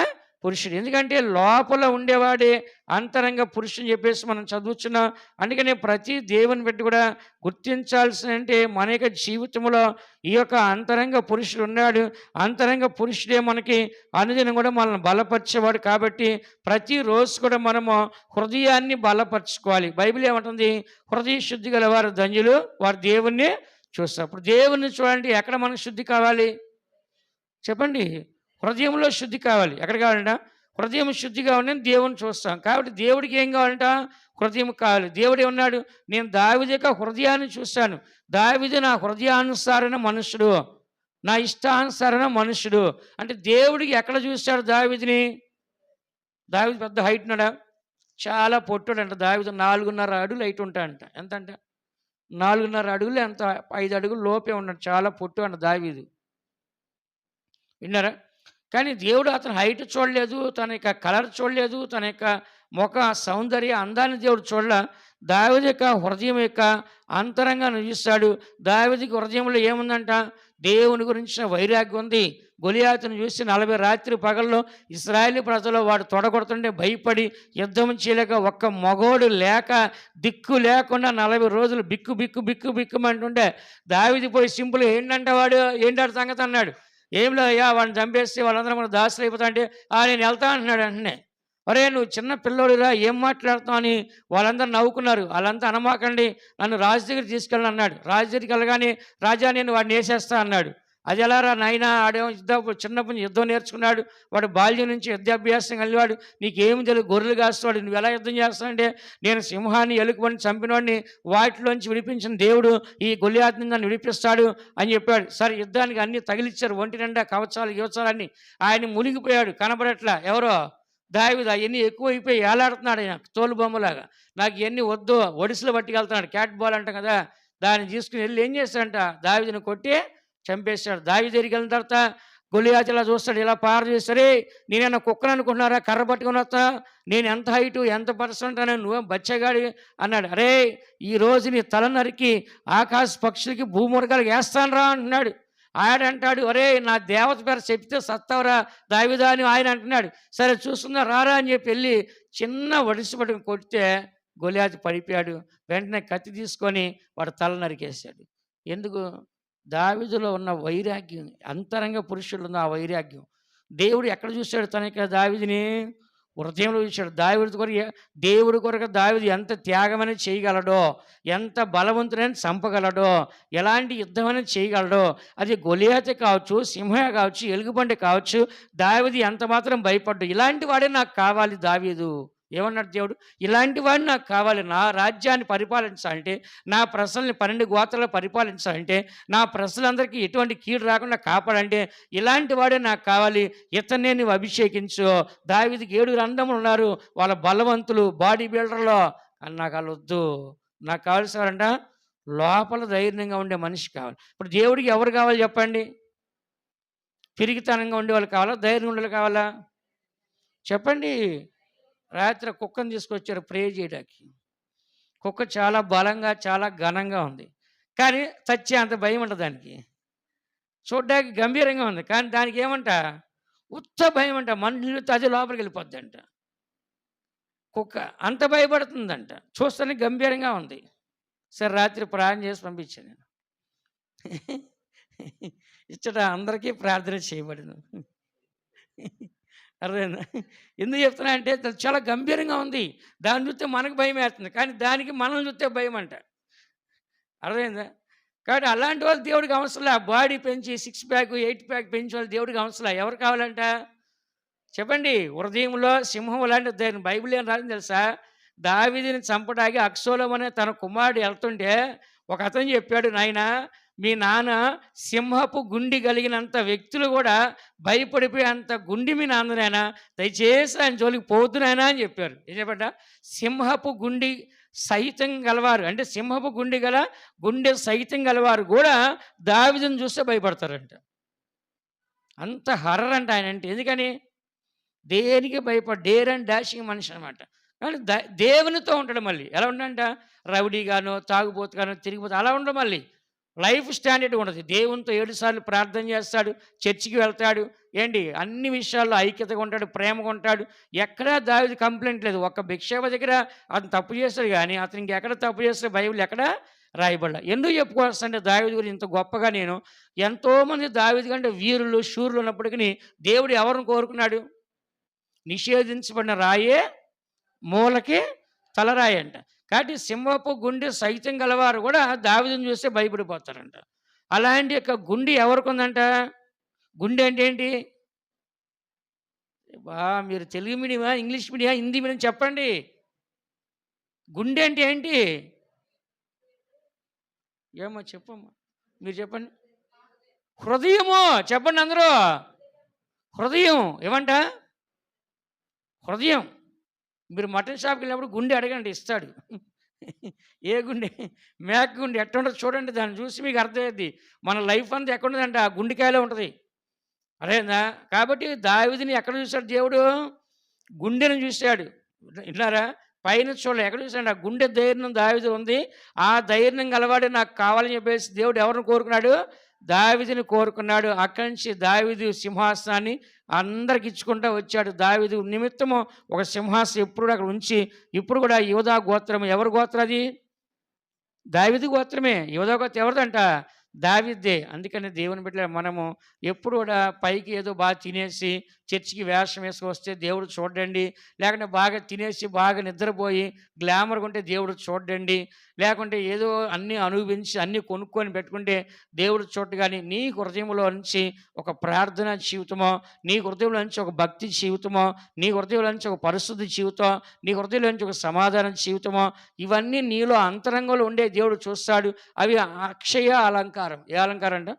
పురుషుడు. ఎందుకంటే లోపల ఉండేవాడే అంతరంగ పురుషుని చెప్పేసి మనం చదువుతున్నాం. అందుకనే ప్రతి దేవుని బట్టి కూడా గుర్తించాల్సిన అంటే మన యొక్క జీవితంలో ఈ యొక్క అంతరంగ పురుషుడు ఉన్నాడు. అంతరంగ పురుషుడే మనకి అనుదినం కూడా మనల్ని బలపరిచేవాడు. కాబట్టి ప్రతిరోజు కూడా మనము హృదయాన్ని బలపరచుకోవాలి. బైబిల్ ఏమంటుంది? హృదయ శుద్ధి గల వారు ధన్యులు, వారు దేవుణ్ణి చూస్తారు. ఇప్పుడు దేవుణ్ణి చూడాలంటే ఎక్కడ మనకు శుద్ధి కావాలి? చెప్పండి. హృదయంలో శుద్ధి కావాలి. ఎక్కడ కావాలంట? హృదయం శుద్ధిగా ఉండని దేవుని చూస్తాం. కాబట్టి దేవుడికి ఏం కావాలంట? హృదయం కావాలి. దేవుడు ఏమన్నాడు? నేను దావీదు యొక్క హృదయాన్ని చూశాను. దావీదు నా హృదయానుసారమైన మనుషుడు, నా ఇష్టానుసారమైన మనుషుడు. అంటే దేవుడికి ఎక్కడ చూశాడు దావీదుని? దావీదు పెద్ద హైట్ ఉన్నాడా? చాలా పొట్టుడంట. దావీదు 4.5 అడుగులు హైట్ ఉంటాడంట. ఎంతంట? 4.5 అడుగులు, ఎంత 5 అడుగులు లోపే ఉన్నాడు. చాలా పొట్టు అంట దావీదు. విన్నారా? కానీ దేవుడు అతని హైట్ చూడలేదు, తన యొక్క కలర్ చూడలేదు, తన యొక్క ముఖ సౌందర్య అందాన్ని దేవుడు చూడలే. దావీదు యొక్క హృదయం యొక్క అంతరంగాన్ని చూస్తాడు. దావీదుకి హృదయంలో ఏముందంట? దేవుని గురించిన వైరాగ్యం ఉంది. గొలియాతును చూసి 40 రాత్రి పగల్లో ఇశ్రాయేలు ప్రజలు వాడు తొడగొడుతుంటే భయపడి యుద్ధం చేయలేక, ఒక్క మగోడు లేక, దిక్కు లేకుండా 40 రోజులు బిక్కు బిక్కు బిక్కు బిక్కుమంటుంటే దావీదు పోయి సింపుల్ ఏంటంటే వాడు ఏంటాడు సంగతి అన్నాడు. ఏం లేదయ్యా, వాడిని చంపేస్తే వాళ్ళందరూ మన దాసులు అయిపోతా అంటే నేను వెళ్తా అంటున్నాడు. వెంటనే, ఒరే నువ్వు చిన్న పిల్లోడురా, ఏం మాట్లాడుతావు అని వాళ్ళందరూ నవ్వుకున్నారు. వాళ్ళంతా అనమాకండి, నన్ను రాజు దగ్గర తీసుకెళ్ళి అన్నాడు. రాజు దగ్గరికి వెళ్ళగానే, రాజా నేను వాడిని వేసేస్తా అన్నాడు. అది ఎలారా నాయన, ఆడేమో చిన్నప్పటి నుంచి యుద్ధం నేర్చుకున్నాడు, వాడు బాల్యం నుంచి యుద్ధాభ్యాసం కలిగాడు, నీకేమి తెలియదు, గొర్రెలు కాస్తాడు, నువ్వు ఎలా యుద్ధం చేస్తావంటే, నేను సింహాన్ని ఎలుకబడిని చంపినవాడిని వాటిలోంచి విడిపించిన దేవుడు ఈ గొలియాతుని నన్ను విడిపిస్తాడు అని చెప్పాడు. సరే యుద్ధానికి అన్ని తగిలిచ్చారు, ఒంటి నిండా కవచాలు గివచాలన్నీ. ఆయన మునిగిపోయాడు, కనబడట్లా. ఎవరో దావీదు అవన్నీ ఎక్కువైపోయి ఏలాడుతున్నాడు ఆయన తోలు బొమ్మలాగా. నాకు ఇవన్నీ వద్దు, ఒడిసిలో పట్టుకెళ్తున్నాడు. క్యాట్ బాల్ అంటాం కదా, దాన్ని తీసుకుని వెళ్ళి ఏం చేస్తాడంట? దావీదుని కొట్టి చంపేశాడు. దావీదు దగ్గరికి వెళ్ళిన తర్వాత గొలియాతు ఇలా చూస్తాడు, ఇలా పార చేస్తారే, నేనైనా కుక్కను అనుకుంటున్నారా, కర్ర పట్టుకుని వస్తా, నేను ఎంత హైటు ఎంత పర్సెంట్ అని, నువ్వేం బచ్చగాడి అన్నాడు. అరే ఈరోజు నీ తల నరికి ఆకాశ పక్షులకి భూమురగాలకు వేస్తాను రా అంటున్నాడు. ఆయన అంటాడు, అరే నా దేవత పేరు చెప్తే సత్తవరా దావీదా అని ఆయన అంటున్నాడు. సరే చూస్తున్నా రారా అని చెప్పి వెళ్ళి చిన్న ఒడిసి పట్టుకుని కొడితే గొలియాతు పడిపోయాడు. వెంటనే కత్తి తీసుకొని వాడు తల నరికేశాడు. ఎందుకు? దావీదులో ఉన్న వైరాగ్యం, అంతరంగ పురుషుల్లో ఉన్న ఆ వైరాగ్యం. దేవుడు ఎక్కడ చూశాడు తన యొక్క దావీదుని? హృదయంలో చూశాడు. దేవుడి కొరకు దావీదు ఎంత త్యాగమని చేయగలడో, ఎంత బలవంతుడని చంపగలడో, ఎలాంటి యుద్ధమని చేయగలడో, అది గొలియాతే కావచ్చు, సింహ కావచ్చు, ఎలుగుబంటి కావచ్చు, దావీదు ఎంత మాత్రం భయపడ్డు. ఇలాంటి వాడే నాకు కావాలి దావీదు. ఏమన్నాడు దేవుడు? ఇలాంటి వాడిని నాకు కావాలి. నా రాజ్యాన్ని పరిపాలించాలంటే, నా ప్రజల్ని 12 గోత్రాలు పరిపాలించాలంటే, నా ప్రజలందరికీ ఎటువంటి కీడు రాకుండా కాపాడంటే ఇలాంటి వాడే నాకు కావాలి. ఇతన్నే నువ్వు అభిషేకించు. దావీదుకి 7 అందములు ఉన్నారు, వాళ్ళ బలవంతులు, బాడీ బిల్డర్లో. అని నాకు వాళ్ళు వద్దు. నాకు కావాల్సినారంట లోపల ధైర్యంగా ఉండే మనిషి కావాలి. ఇప్పుడు దేవుడికి ఎవరు కావాలి చెప్పండి? పిరిగితనంగా ఉండే వాళ్ళు కావాలా, ధైర్యం ఉండే వాళ్ళు కావాలా? చెప్పండి. రాత్రి కుక్కను తీసుకొచ్చారు ప్రే చేయడానికి. కుక్క చాలా బలంగా, చాలా ఘనంగా ఉంది, కానీ చచ్చే అంత భయం ఉంటుంది దానికి. చూడ్డానికి గంభీరంగా ఉంది, కానీ దానికి ఏమంట? ఉత్త భయం అంట. మనుషులు అది లోపలికి వెళ్ళిపోద్దంట. కుక్క అంత భయపడుతుందంట. చూస్తేనే గంభీరంగా ఉంది. సరే రాత్రి ప్రార్థన చేసి పంపించాను నేను. ఇచ్చట అందరికీ ప్రార్థన చేయబడిను. అర్థమైందా? ఎందుకు చెప్తున్నా అంటే చాలా గంభీరంగా ఉంది. దాన్ని చూస్తే మనకు భయం వేస్తుంది, కానీ దానికి మనం చూస్తే భయం అంట. అర్థమైందా? కాబట్టి అలాంటి వాళ్ళు దేవుడికి అవసరంలా. బాడీ పెంచి 6 ప్యాక్ 8 ప్యాక్ పెంచి వాళ్ళు దేవుడికి అవసరంలా. ఎవరు కావాలంట చెప్పండి? హృదయంలో సింహం లాంటి ధైర్యం. బైబిల్ ఏం రాదని తెలుసా? దావీదుని చంపడానికి అబ్షాలోము అనే తన కుమారుడు వెళ్తుంటే ఒక అతను చెప్పాడు, నాయనా మీ నాన్న సింహపు గుండి కలిగినంత వ్యక్తులు కూడా భయపడిపోయి అంత గుండి మీ నాన్ననైనా, దయచేసి ఆయన జోలికి పోతున్నాయనా అని చెప్పారు. ఏం చెప్పంట? సింహపు గుండి సహితం గలవారు, అంటే సింహపు గుండె సహితం గలవారు కూడా దావీదుని చూస్తే భయపడతారంట. అంత హర్రర్ అంట ఆయన అంటే. ఎందుకని? దేనికి డేర్ అండ్ డాషింగ్ మనిషి అనమాట. కానీ దేవునితో ఉంటాడు. మళ్ళీ ఎలా ఉండంట? రౌడీగానో, తాగుబోతుగానో, తిరిగిపోతే అలా ఉండడు. మళ్ళీ లైఫ్ స్టాండర్డ్ ఉండదు. దేవునితో 7 సార్లు ప్రార్థన చేస్తాడు, చర్చికి వెళ్తాడు, ఏంటి అన్ని విషయాల్లో ఐక్యతగా ఉంటాడు, ప్రేమగా ఉంటాడు. ఎక్కడా దావీదు కంప్లైంట్ లేదు. ఒక్క భిక్షావ దగ్గర అతను తప్పు చేస్తాడు, కానీ అతను ఇంకెక్కడ తప్పు చేస్తే బైబిల్ ఎక్కడ రాయబడ్డా. ఎందుకు చెప్పుకోవాల్సింటే దావీదు గురించి ఇంత గొప్పగా నేను ఎంతోమంది దావీదు కంటే వీరులు, శూరులు ఉన్నప్పటికీ దేవుడు ఎవరిని కోరుకున్నాడు? నిషేధించబడిన రాయే మూలకి తలరాయి అంట. కాబట్టి సింహపు గుండె సైతం గలవారు కూడా దావీదుని చూస్తే భయపడిపోతారంట. అలాంటి యొక్క గుండె ఎవరికి ఉందంట? గుండె అంటే ఏంటి? మీరు తెలుగు మీడియమా, ఇంగ్లీష్ మీడియమా, హిందీ మీడియం చెప్పండి. గుండె అంటే ఏంటి? ఏమో చెప్పమ్మా, మీరు చెప్పండి. హృదయము చెప్పండి అందరూ. హృదయం ఏమంట? హృదయం. మీరు మటన్ షాప్‌కి వెళ్ళినప్పుడు గుండె అడగండి ఇస్తాడు. ఏ గుండె? మేక గుండె ఎట్టుంటదో చూడండి. దాన్ని చూసి మీకు అర్థమయ్యిద్ది. మన లైఫ్ అంతా ఎక్కడుంటదంటే ఆ గుండెకాయలో ఉంటది. అర్థమైందా? కాబట్టి దావీదుని ఎక్కడ చూసాడు దేవుడు? గుండెను చూసాడు. విన్నారా? పైన చూడలే. ఎక్కడ చూసాడు? ఆ గుండె ధైర్యం దావీదు ఉంది. ఆ ధైర్యం గలవాడే నాకు కావాలని చెప్పేసి దేవుడు ఎవరిని కోరుకున్నాడు? దావీదుని కోరుకున్నాడు. అక్కడి నుంచి దావీదు సింహాసనాన్ని అందరికి ఇచ్చుకుంటూ వచ్చాడు. దావీదు నిమిత్తము ఒక సింహాసనం ఎప్పుడు అక్కడ ఉంచి, ఇప్పుడు కూడా యోధా గోత్రం, ఎవరి గోత్రం అది? దావీదు గోత్రమే. యోధా గోత్రం ఎవరిదంట? దావీదే. అందుకని దేవుని బిడ్డలారా మనము ఎప్పుడు కూడా పైకి ఏదో బాగా తినేసి చర్చికి వేషం వేసుకొస్తే దేవుడు చూడండి, లేకుంటే బాగా తినేసి బాగా నిద్రపోయి గ్లామర్గా ఉంటే దేవుడు చూడండి, లేకుంటే ఏదో అన్నీ అనుభవించి అన్నీ కొనుక్కొని పెట్టుకుంటే దేవుడు చూడడు. కానీ నీ హృదయంలో నుంచి ఒక ప్రార్థన జీవితమో, నీ హృదయంలో నుంచి ఒక భక్తి జీవితమో, నీ హృదయంలో నుంచి ఒక పరిశుద్ధ జీవితం, నీ హృదయంలో నుంచి ఒక సమాధాన జీవితమో, ఇవన్నీ నీలో అంతరంగంలో ఉండే దేవుడు చూస్తాడు. అవి అక్షయ అలంకారం. ఏ అలంకారం అంట?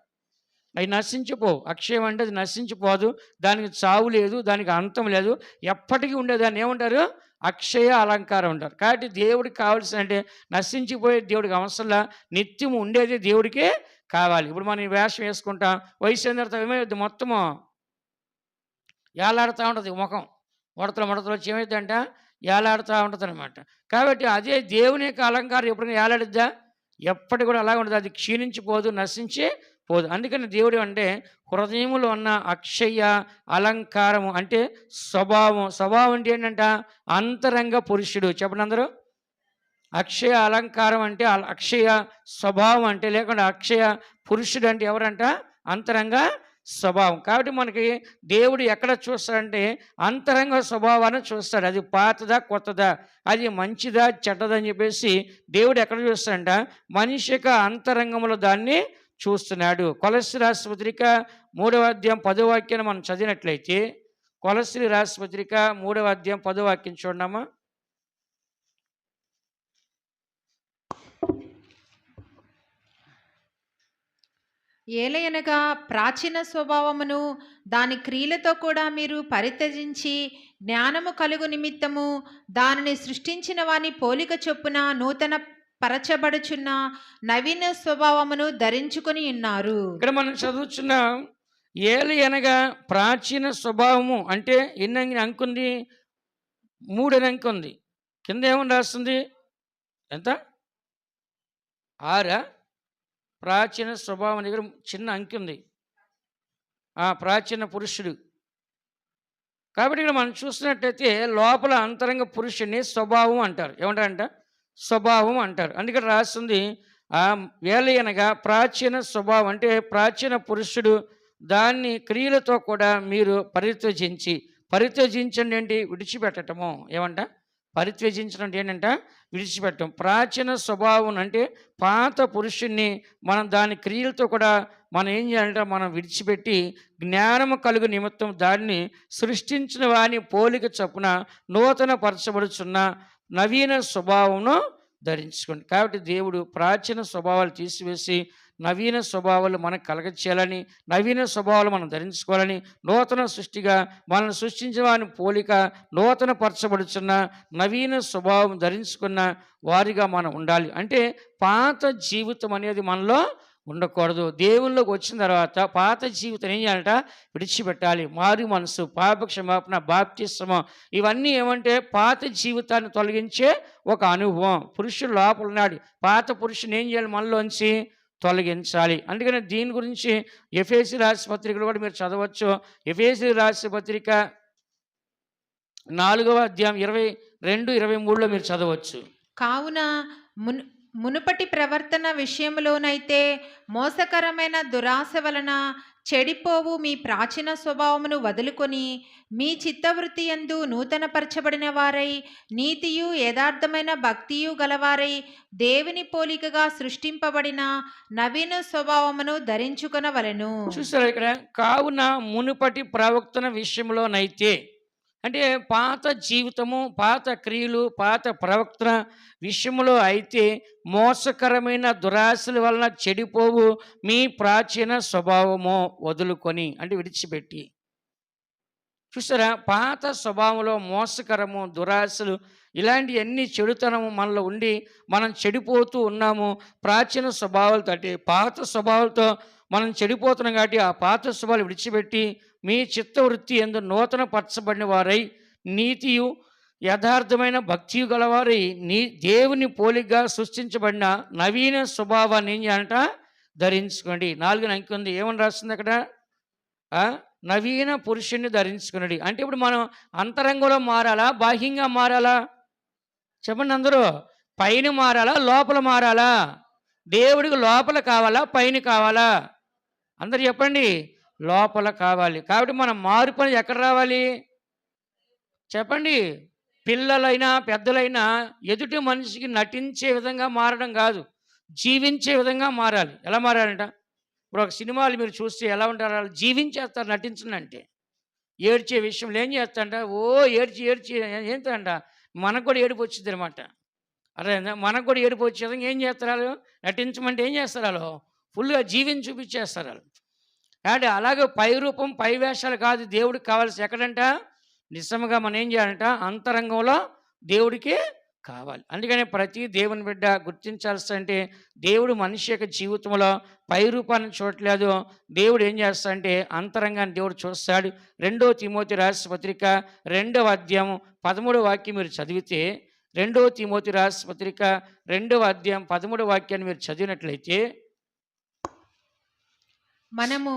అవి నశించిపోవు. అక్షయం అంటే అది నశించిపోదు, దానికి చావు లేదు, దానికి అంతం లేదు, ఎప్పటికీ ఉండేదాన్ని ఏమంటారు? అక్షయ అలంకారం అంటారు. కాబట్టి దేవుడికి కావాల్సిన అంటే నశించిపోయే దేవుడికి అవసరంలా, నిత్యం ఉండేది దేవుడికే కావాలి. ఇప్పుడు మనం ఈ వేషం వేసుకుంటాం, వయసు అయిన తర్వాత ఏమైద్ది? మొత్తము ఏలాడుతూ ఉంటుంది ముఖం, ముడతలు వచ్చి ఏమైందంట? ఏలాడుతూ ఉంటుంది అనమాట. కాబట్టి అదే దేవుని యొక్క అలంకారం ఎప్పుడైనా ఏలాడిద్దా? ఎప్పటి కూడా అలాగే ఉంటుంది. అది క్షీణించిపోదు, నశించి పోదు. అందుకని దేవుడు అంటే హృదయములో ఉన్న అక్షయ అలంకారము అంటే స్వభావం. స్వభావం అంటే ఏంటంట? అంతరంగ పురుషుడు. చెప్పండి అందరూ. అక్షయ అలంకారం అంటే అక్షయ స్వభావం అంటే, లేకుండా అక్షయ పురుషుడు అంటే ఎవరంట? అంతరంగ స్వభావం. కాబట్టి మనకి దేవుడు ఎక్కడ చూస్తాడంటే అంతరంగ స్వభావాన్ని చూస్తాడు. అది పాతదా కొత్తదా, అది మంచిదా చెడ్డదా అని చెప్పేసి దేవుడు ఎక్కడ చూస్తాడంట? మనిషి యొక్క అంతరంగంలో దాన్ని చూస్తున్నాడు. కొలస్సీ రాసిన పత్రిక 3వ అధ్యాయం 10వ వాక్యాన్ని మనం చదివినట్లయితే, కొలస్సీ రాసిన పత్రిక 3వ అధ్యాయం 10వ వాక్యం చూడమ్మా. ఏలయనగా ప్రాచీన స్వభావమును దాని క్రియలతో కూడా మీరు పరిత్యజించి జ్ఞానము కలుగు నిమిత్తము దానిని సృష్టించిన వాని పోలిక చొప్పున నూతన పరచబడుచున్న నవీన స్వభావమును ధరించుకొని ఉన్నారు. ఇక్కడ మనం చదువుతున్నాం, ఏలి అనగా ప్రాచీన స్వభావము అంటే ఎన్ని అంకుంది? 3 అని అంకు ఉంది. కింద ఏమని రాస్తుంది? ఎంత? 6. ప్రాచీన స్వభావం దగ్గర చిన్న అంకి ఉంది. ప్రాచీన పురుషుడు. కాబట్టి ఇక్కడ మనం చూసినట్టయితే లోపల అంతరంగ పురుషుడిని స్వభావం అంటారు. ఏమంటారంట? స్వభావం అంటారు. అందుకని రాస్తుంది ఏలి అనగా ప్రాచీన స్వభావం అంటే ప్రాచీన పురుషుడు, దాన్ని క్రియలతో కూడా మీరు పరిత్యజించండి ఏంటి? విడిచిపెట్టటము. ఏమంట? పరిత్యజించడం అంటే ఏంటంట? విడిచిపెట్టడం. ప్రాచీన స్వభావం అంటే పాత పురుషుణ్ణి మనం దాని క్రియలతో కూడా మనం ఏం చేయాలంటే మనం విడిచిపెట్టి జ్ఞానము కలుగు నిమిత్తం దాన్ని సృష్టించిన వాని పోలిక చొప్పున నూతన పరచబడుచున్న నవీన స్వభావమును ధరించుకోండి. కాబట్టి దేవుడు ప్రాచీన స్వభావాలు తీసివేసి నవీన స్వభావాలు మనకు కలగచేయాలని, నవీన స్వభావాలు మనం ధరించుకోవాలని, నూతన సృష్టిగా మనల్ని సృష్టించిన వాని పోలిక నూతన పరచబడుచున్న నవీన స్వభావం ధరించుకున్న వారిగా మనం ఉండాలి. అంటే పాత జీవితం అనేది మనలో ఉండకూడదు. దేవుళ్ళలోకి వచ్చిన తర్వాత పాత జీవితం ఏం చేయాలంట? విడిచిపెట్టాలి. మారు మనసు, పాప క్షమాపణ, బాప్తిస్మం, ఇవన్నీ ఏమంటే పాత జీవితాన్ని తొలగించే ఒక అనుభవం. పురుషుడు లోపల ఉన్నాడు, పాత పురుషుని ఏం చేయాలి? మనలోంచి తొలగించాలి. అందుకని దీని గురించి ఎఫెసీ రాసిన పత్రికలు కూడా మీరు చదవచ్చు. ఎఫెసీ రాసిన పత్రిక 4వ అధ్యాయం 22-23లో మీరు చదవచ్చు. కావున మునుపటి ప్రవర్తన విషయంలోనైతే మోసకరమైన దురాశ వలన చెడిపోవు మీ ప్రాచీన స్వభావమును వదులుకొని మీ చిత్తవృత్తి యందు నూతనపరచబడిన వారై నీతియు యథార్థమైన భక్తియు గలవారై దేవుని పోలికగా సృష్టింపబడిన నవీన స్వభావమును ధరించుకొనవలెను. చూసారా ఇక్కడ? కావున మునుపటి ప్రవర్తన విషయంలోనైతే అంటే పాత జీవితము, పాత క్రియలు, పాత ప్రవర్తన విషయంలో అయితే మోసకరమైన దురాశల వలన చెడిపోవు మీ ప్రాచీన స్వభావము వదులుకొని అంటే విడిచిపెట్టి. చూసారా? పాత స్వభావంలో మోసకరము, దురాశలు ఇలాంటియన్నీ చెడుతనము మనలో ఉండి మనం చెడిపోతూ ఉన్నాము. ప్రాచీన స్వభావాలతో అంటే పాత స్వభావాలతో మనం చెడిపోతున్నాం కాబట్టి ఆ పాత స్వభావాలు విడిచిపెట్టి మీ చిత్తవృత్తి యందు నూతన పరచబడిన వారై నీతియు యథార్థమైన భక్తియు గలవారై దేవుని పోలికగా సృష్టించబడిన నవీన స్వభావాన్ని ఏం చేయాలంట ధరించుకోండి. 4 అంకె ఉంది. ఏమని రాస్తుంది అక్కడ? నవీన పురుషుణ్ణి ధరించుకున్నాడు. అంటే ఇప్పుడు మనం అంతరంగంలో మారాలా, బాహ్యంగా మారాలా? చెప్పండి అందరూ. పైన మారాలా, లోపల మారాలా? దేవుడికి లోపల కావాలా, పైన కావాలా? అందరు చెప్పండి. లోపల కావాలి. కాబట్టి మనం మార్పు అనేది ఎక్కడ రావాలి చెప్పండి? పిల్లలైనా పెద్దలైనా ఎదుటి మనిషికి నటించే విధంగా మారడం కాదు, జీవించే విధంగా మారాలి. ఎలా మారాలంట? ఇప్పుడు ఒక సినిమాలు మీరు చూస్తే ఎలా ఉంటారు? వాళ్ళు జీవించేస్తారు నటించనంటే. ఏడ్చే విషయంలో ఏం చేస్తారంట? ఏడ్చి ఏడ్చి ఏంటంట మనకు కూడా ఏడుపు వచ్చింది అనమాట. అరే మనకు కూడా ఏడుపు వచ్చే విధంగా ఏం చేస్తారు వాళ్ళు? నటించమంటే ఏం చేస్తారు వాళ్ళు? ఫుల్గా జీవించి చూపించేస్తారు వాళ్ళు. కాబట్టి అలాగే పై రూపం, పై వేషాలు కాదు దేవుడికి కావాల్సి. ఎక్కడంట? నిజంగా మనం ఏం చేయాలంట? అంతరంగంలో దేవుడికి కావాలి. అందుకనే ప్రతి దేవుని బిడ్డ గుర్తించాల్సి అంటే దేవుడు మనిషి యొక్క జీవితంలో పై రూపాన్ని చూడట్లేదు. దేవుడు ఏం చేస్తాడంటే అంతరంగాన్ని దేవుడు చూస్తాడు. 2 తిమోతి రాసిన పత్రిక 2వ అధ్యాయం 13వ వాక్యం మీరు చదివితే, 2 తిమోతి రాసిన పత్రిక 2వ అధ్యాయం 13వ వాక్యాన్ని మీరు చదివినట్లయితే, మనము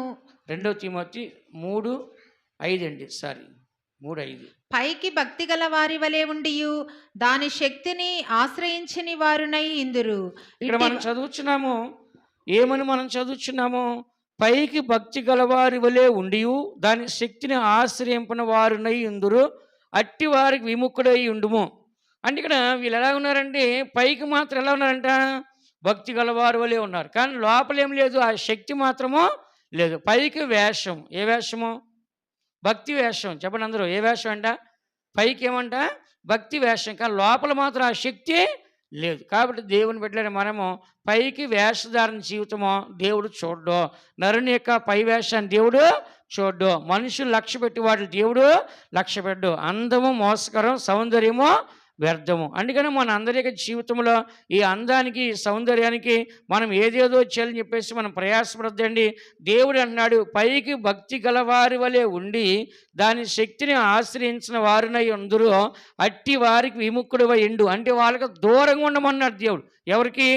2 తిమోతి 3:5 అండి. సారీ 3:5. పైకి భక్తి గల వారి వలె ఉండియు దాని శక్తిని ఆశ్రయించని వారునై ఇందురు. ఇక్కడ మనం చదువుచున్నాము. ఏమని మనం చదువుచున్నాము? పైకి భక్తి గలవారి వలె ఉండియు దాని శక్తిని ఆశ్రయింపని వారునై ఇందురు, అట్టి వారికి విముఖుడై ఉండుము. అంటే ఇక్కడ వీళ్ళు ఎలా ఉన్నారంటే పైకి మాత్రం ఎలా ఉన్నారంట? భక్తి గలవారి వలె ఉన్నారు, కానీ లోపల ఏం లేదు, ఆ శక్తి మాత్రము లేదు. పైకి వేషం. ఏ వేషము? భక్తి వేషం. చెప్పండి అందరూ. ఏ వేషం అంట? పైకి ఏమంట? భక్తి వేషం, కానీ లోపల మాత్రం ఆ శక్తి లేదు. కాబట్టి దేవుని బిడ్డలని మనము పైకి వేషధారణ జీవితమో దేవుడు చూడ్డో, నరుని యొక్క పై వేషాన్ని దేవుడు చూడ్డో, మనుషులు లక్ష్య పెట్టి వాటిని దేవుడు లక్ష్య పెట్టు. అందము మోసకరం, సౌందర్యము వ్యర్థము. అందుకని మన అందరి యొక్క జీవితంలో ఈ అందానికి, సౌందర్యానికి మనం ఏదేదో చేయాలని చెప్పేసి మనం ప్రయాసపడద్దండి. దేవుడు అన్నాడు పైకి భక్తి గలవారి వలె ఉండి దాని శక్తిని ఆశ్రయించిన వారినై అందరూ అట్టి వారికి విముఖుడివై ఉండు. అంటే వాళ్ళకి దూరంగా ఉండమన్నాడు దేవుడు. ఎవరికి?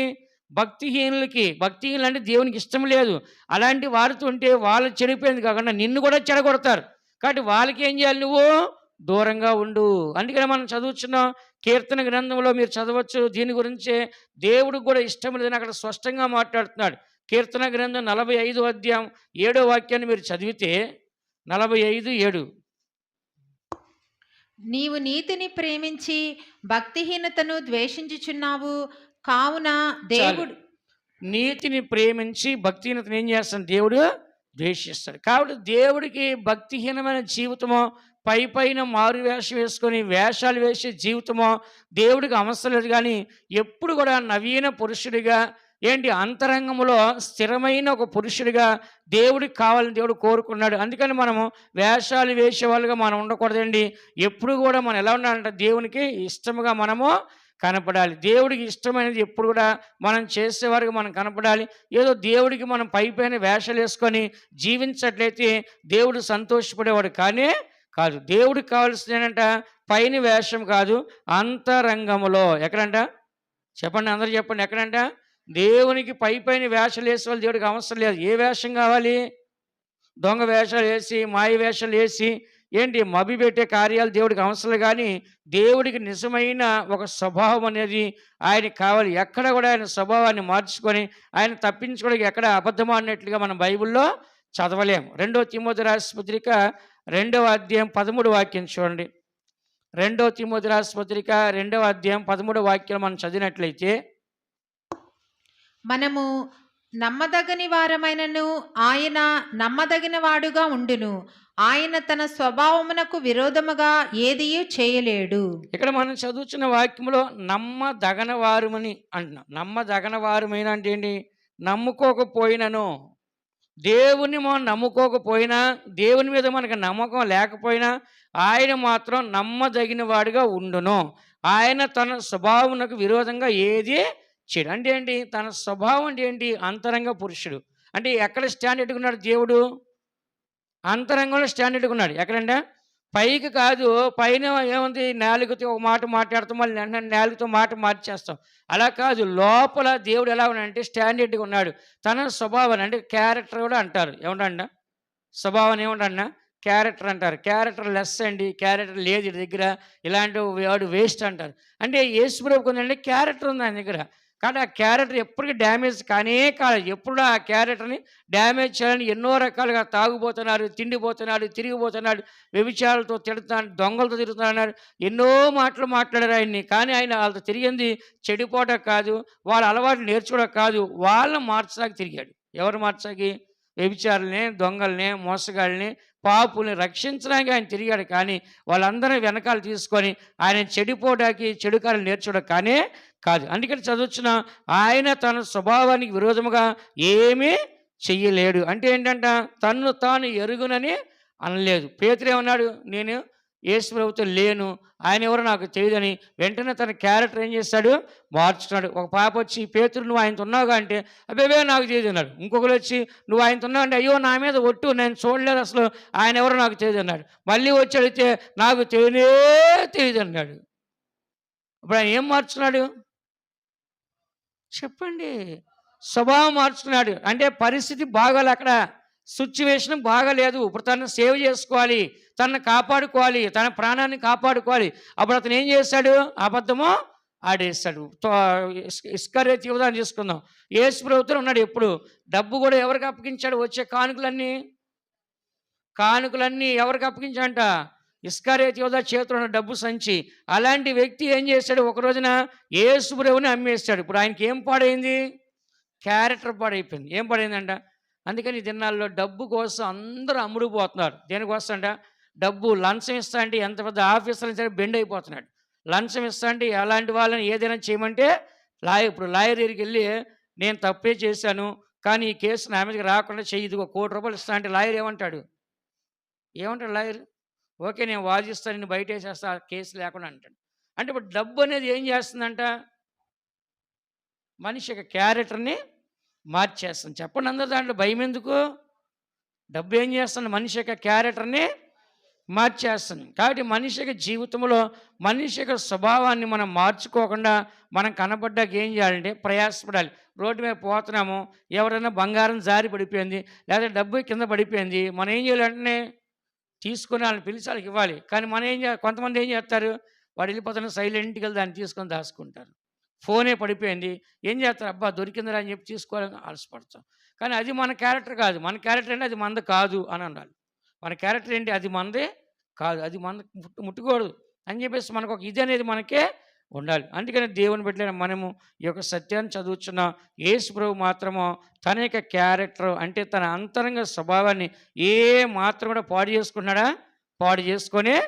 భక్తిహీనులకి. భక్తిహీనులు అంటే దేవునికి ఇష్టం లేదు. అలాంటి వారితో ఉంటే వాళ్ళు చెడిపోయింది కాకుండా నిన్ను కూడా చెడగొడతారు. కాబట్టి వాళ్ళకి ఏం చేయాలి? నువ్వు దూరంగా ఉండు. అందుకని మనం చదువుతున్నాం. కీర్తన గ్రంథంలో మీరు చదవచ్చు దీని గురించే. దేవుడికి కూడా ఇష్టం లేదని అక్కడ స్పష్టంగా మాట్లాడుతున్నాడు. కీర్తన గ్రంథం 45వ అధ్యాయం 7వ వాక్యాన్ని మీరు చదివితే 45:7. నీవు నీతిని ప్రేమించి భక్తిహీనతను ద్వేషించుచున్నావు కావున దేవుడు. నీతిని ప్రేమించి భక్తిహీనతను ఏం చేస్తాడు? దేవుడు ద్వేషిస్తాడు. కాబట్టి దేవుడికి భక్తిహీనమైన జీవితమో, పైన మారు వేషం వేసుకొని వేషాలు వేసే జీవితమో దేవుడికి అవసరం లేదు. కానీ ఎప్పుడు కూడా నవీన పురుషుడిగా అంతరంగంలో స్థిరమైన ఒక పురుషుడిగా దేవుడికి కావాలని దేవుడు కోరుకున్నాడు. అందుకని మనము వేషాలు వేసేవాళ్ళుగా మనం ఉండకూడదండి. ఎప్పుడు కూడా మనం ఎలా ఉండాలంటే దేవునికి ఇష్టముగా మనము కనపడాలి. దేవుడికి ఇష్టమైనది ఎప్పుడు కూడా మనం చేసేవారికి మనం కనపడాలి. ఏదో దేవుడికి మనం పైన వేషాలు వేసుకొని జీవించట్లయితే దేవుడు సంతోషపడేవాడు కానే కాదు. దేవుడికి కావాల్సింది ఏంటంట? పైన వేషం కాదు, అంతరంగములో. ఎక్కడంట? చెప్పండి అందరూ చెప్పండి. ఎక్కడంట? దేవునికి పైన వేషాలు వేసేవాళ్ళు దేవుడికి అవసరం లేదు. ఏ వేషం కావాలి? దొంగ వేషాలు వేసి, మాయ వేషాలు వేసి మభి పెట్టే కార్యాలు దేవుడికి అవసరం. కానీ దేవుడికి నిజమైన ఒక స్వభావం అనేది ఆయనకి కావాలి. ఎక్కడ కూడా ఆయన స్వభావాన్ని మార్చుకొని ఆయన తప్పించుకోవడానికి ఎక్కడ అబద్ధమా అన్నట్లుగా మనం బైబిల్లో చదవలేము. 2 తిమోతి రాసిన పత్రిక 2వ అధ్యాయం 13వ వాక్యం చూడండి. 2 తిమోతి రాసిన పత్రిక 2వ అధ్యాయం 13వ వాక్యం మనం చదివినట్లయితే, మనము నమ్మదగని వారమైనను ఆయన నమ్మదగిన వాడుగా ఉండును. ఆయన తన స్వభావమునకు విరోధముగా ఏదియూ చేయలేడు. ఇక్కడ మనం చదువుతున్న వాక్యంలో నమ్మదగన వారమని అంటున్నాం. నమ్మదగన వారమైన అంటే ఏంటి? నమ్ముకోకపోయినను, దేవుని మనం నమ్ముకోకపోయినా, దేవుని మీద మనకు నమ్మకం లేకపోయినా, ఆయన మాత్రం నమ్మదగిన వాడిగా ఉండును. ఆయన తన స్వభావమునకు విరోధంగా ఏది చేయడు. అంటే ఏంటి? తన స్వభావం అంటే ఏంటి? అంతరంగ పురుషుడు. అంటే ఎక్కడ స్టాండ్ ఎట్టుకున్నాడు దేవుడు? అంతరంగంలో స్టాండ్ ఎట్టుకున్నాడు. ఎక్కడంటే పైకి కాదు. పైన ఏముంది? నాలుకతో ఒక మాట మాట్లాడుతాం, మళ్ళీ వెంటనే నాలుకతో మాట మార్చేస్తాం. అలా కాదు. లోపల దేవుడు ఎలా ఉన్నాడంటే స్టాండ్ ఎట్టుగా ఉన్నాడు. తన స్వభావాన్ని అంటే క్యారెక్టర్ కూడా అంటారు. ఏమంటా స్వభావాన్ని ఏమంటన్నా? క్యారెక్టర్ అంటారు. క్యారెక్టర్ లెస్ అండి, క్యారెక్టర్ లేదు వీడి దగ్గర, ఇలాంటి వాడు వేస్ట్ అంటారు. అంటే యేసుప్రభువుకు ఉందంటే క్యారెక్టర్ ఉంది ఆయన దగ్గర. కానీ ఆ క్యారెక్టర్ ఎప్పటికీ డ్యామేజ్ కానే కాదు. ఎప్పుడు ఆ క్యారెక్టర్ని డ్యామేజ్ చేయాలని ఎన్నో రకాలుగా తాగుబోతున్నాడు, తిండిపోతున్నాడు, తిరిగిపోతున్నాడు, వ్యభిచారాలతో తిడుతున్నాడు, దొంగలతో తిరుగుతున్నాడు, ఎన్నో మాటలు మాట్లాడారు ఆయన్ని. కానీ ఆయన వాళ్ళతో తిరిగింది చెడిపోవడం కాదు, వాళ్ళ అలవాట్లు నేర్చుకోవడం కాదు, వాళ్ళని మార్చడానికి తిరిగాడు. ఎవరు మార్చడానికి? వ్యభిచారుల్ని, దొంగల్ని, మోసగాళ్ళని, పాపుల్ని రక్షించడానికి ఆయన తిరిగాడు. కానీ వాళ్ళందరినీ వెనకాల తీసుకొని ఆయన చెడిపోవడానికి, చెడు కార్యాలు నేర్చుకోవడం కానే కాదు. అందుకని చదువుచున్న ఆయన తన స్వభావానికి విరోధముగా ఏమీ చెయ్యలేడు. అంటే ఏంటంట? తన్ను తాను ఎరుగునని అనలేదు. పేతురు ఏమన్నాడు? నేను యేసు ప్రభుతో లేను, ఆయన ఎవరో నాకు తెలియదని వెంటనే తన క్యారెక్టర్ ఏం చేస్తాడు? మార్చుకున్నాడు. ఒక పాప వచ్చి, పేతురు నువ్వు ఆయనతో ఉన్నావుగా అంటే, అబ్బేబే నాకు తెలియదు అన్నాడు. ఇంకొకరు వచ్చి, నువ్వు ఆయనతో ఉన్నావు అంటే, అయ్యో నా మీద ఒట్టు, నేను చూడలేదు అసలు, ఆయన ఎవరో నాకు తెలియదు అన్నాడు. మళ్ళీ వచ్చి అడిగితే నాకు తెలియదు అన్నాడు. ఇప్పుడు ఆయన ఏం మార్చుకున్నాడు చెప్పండి? స్వభావం మార్చుకున్నాడు. అంటే పరిస్థితి బాగాలి, అక్కడ సిచ్యువేషన్ బాగాలేదు. ఇప్పుడు తనను సేవ్ చేసుకోవాలి, తనను కాపాడుకోవాలి, తన ప్రాణాన్ని కాపాడుకోవాలి. అప్పుడు అతను ఏం చేశాడు? అబద్ధము ఆడేస్తాడు. ఇస్కరియోతు యూదాను తీసుకుందాం. యేసు ప్రభువుతో ఉన్నాడు ఎప్పుడు. డబ్బు కూడా ఎవరికి అప్పగించాడు? వచ్చే కానుకలన్నీ ఎవరికి అప్పగించాడంట? ఇస్కరియోతు యూదా చేతిలో ఉన్న డబ్బు సంచి. అలాంటి వ్యక్తి ఏం చేశాడు? ఒక రోజున యేసు ప్రభువుని అమ్మేస్తాడు. ఇప్పుడు ఆయనకి ఏం పాడైంది? క్యారెక్టర్ పాడైపోయింది. ఏం పాడైందంట? అందుకని ఈ దినాల్లో డబ్బు కోసం అందరూ అమ్ముడుపోతున్నారు. దేనికోసం అంట? డబ్బు లంచం ఇస్తా అంటే ఎంత పెద్ద ఆఫీసర్ సరే బెండ్ అయిపోతున్నాడు. లంచం ఇస్తా అంటే అలాంటి వాళ్ళని ఏదైనా చేయమంటే ఇప్పుడు లాయర్ దగ్గరికి వెళ్ళి, నేను తప్పే చేశాను కానీ ఈ కేసు నా మీదకి రాకుండా చెయ్యి, ఇదిగో ₹1,00,00,000 ఇస్తా అంటే లాయర్ ఏమంటాడు? లాయర్? ఓకే నేను వాదిస్తాను, నేను బయట వేసేస్తా, ఆ కేసు లేకుండా అంటాడు. అంటే ఇప్పుడు డబ్బు అనేది ఏం చేస్తుందంట? మనిషి యొక్క క్యారెక్టర్ని మార్చేస్తుంది. చెప్పండి అందరూ, దాంట్లో భయం ఎందుకు? డబ్బు ఏం చేస్తుంది? మనిషి యొక్క క్యారెక్టర్ని మార్చేస్తుంది. కాబట్టి మనిషి యొక్క జీవితంలో మనిషి యొక్క స్వభావాన్ని మనం మార్చుకోకుండా మనం కనబడ్డాక ఏం చేయాలంటే ప్రయాసపడాలి. రోడ్డు మీద పోతున్నాము, ఎవరైనా బంగారం జారి పడిపోయింది, లేదా డబ్బు కింద పడిపోయింది, మనం ఏం చేయాలి? వెంటనే తీసుకుని వాళ్ళని పిలిచి వాళ్ళకి ఇవ్వాలి. కానీ మనం కొంతమంది ఏం చేస్తారు? వాడు వెళ్ళిపోతున్న సైలెంట్గా వెళ్ళి దాన్ని తీసుకొని దాచుకుంటారు. ఫోనే పడిపోయింది, ఏం చేస్తారు? అబ్బా దొరికిందిరా అని చెప్పి తీసుకోవాలని ఆలస్యపడతాం. కానీ అది మన క్యారెక్టర్ కాదు. మన క్యారెక్టర్ అంటే అది మనది కాదు అని అనాలి. మన క్యారెక్టర్ ఏంటి? అది మనదే కాదు, అది మన ముట్టుకోకూడదు అని చెప్పేసి మనకు ఒక ఇది అనేది మనకే ఉండాలి. అందుకని దేవుని బిడ్డలైన మనము ఈ యొక్క సత్యాన్ని చదువుతున్న యేసు ప్రభు మాత్రము తన యొక్క క్యారెక్టర్ అంటే తన అంతరంగ స్వభావాన్ని ఏ మాత్రం కూడా పాడు చేసుకున్నాడా? పాడు చేసుకోవడం.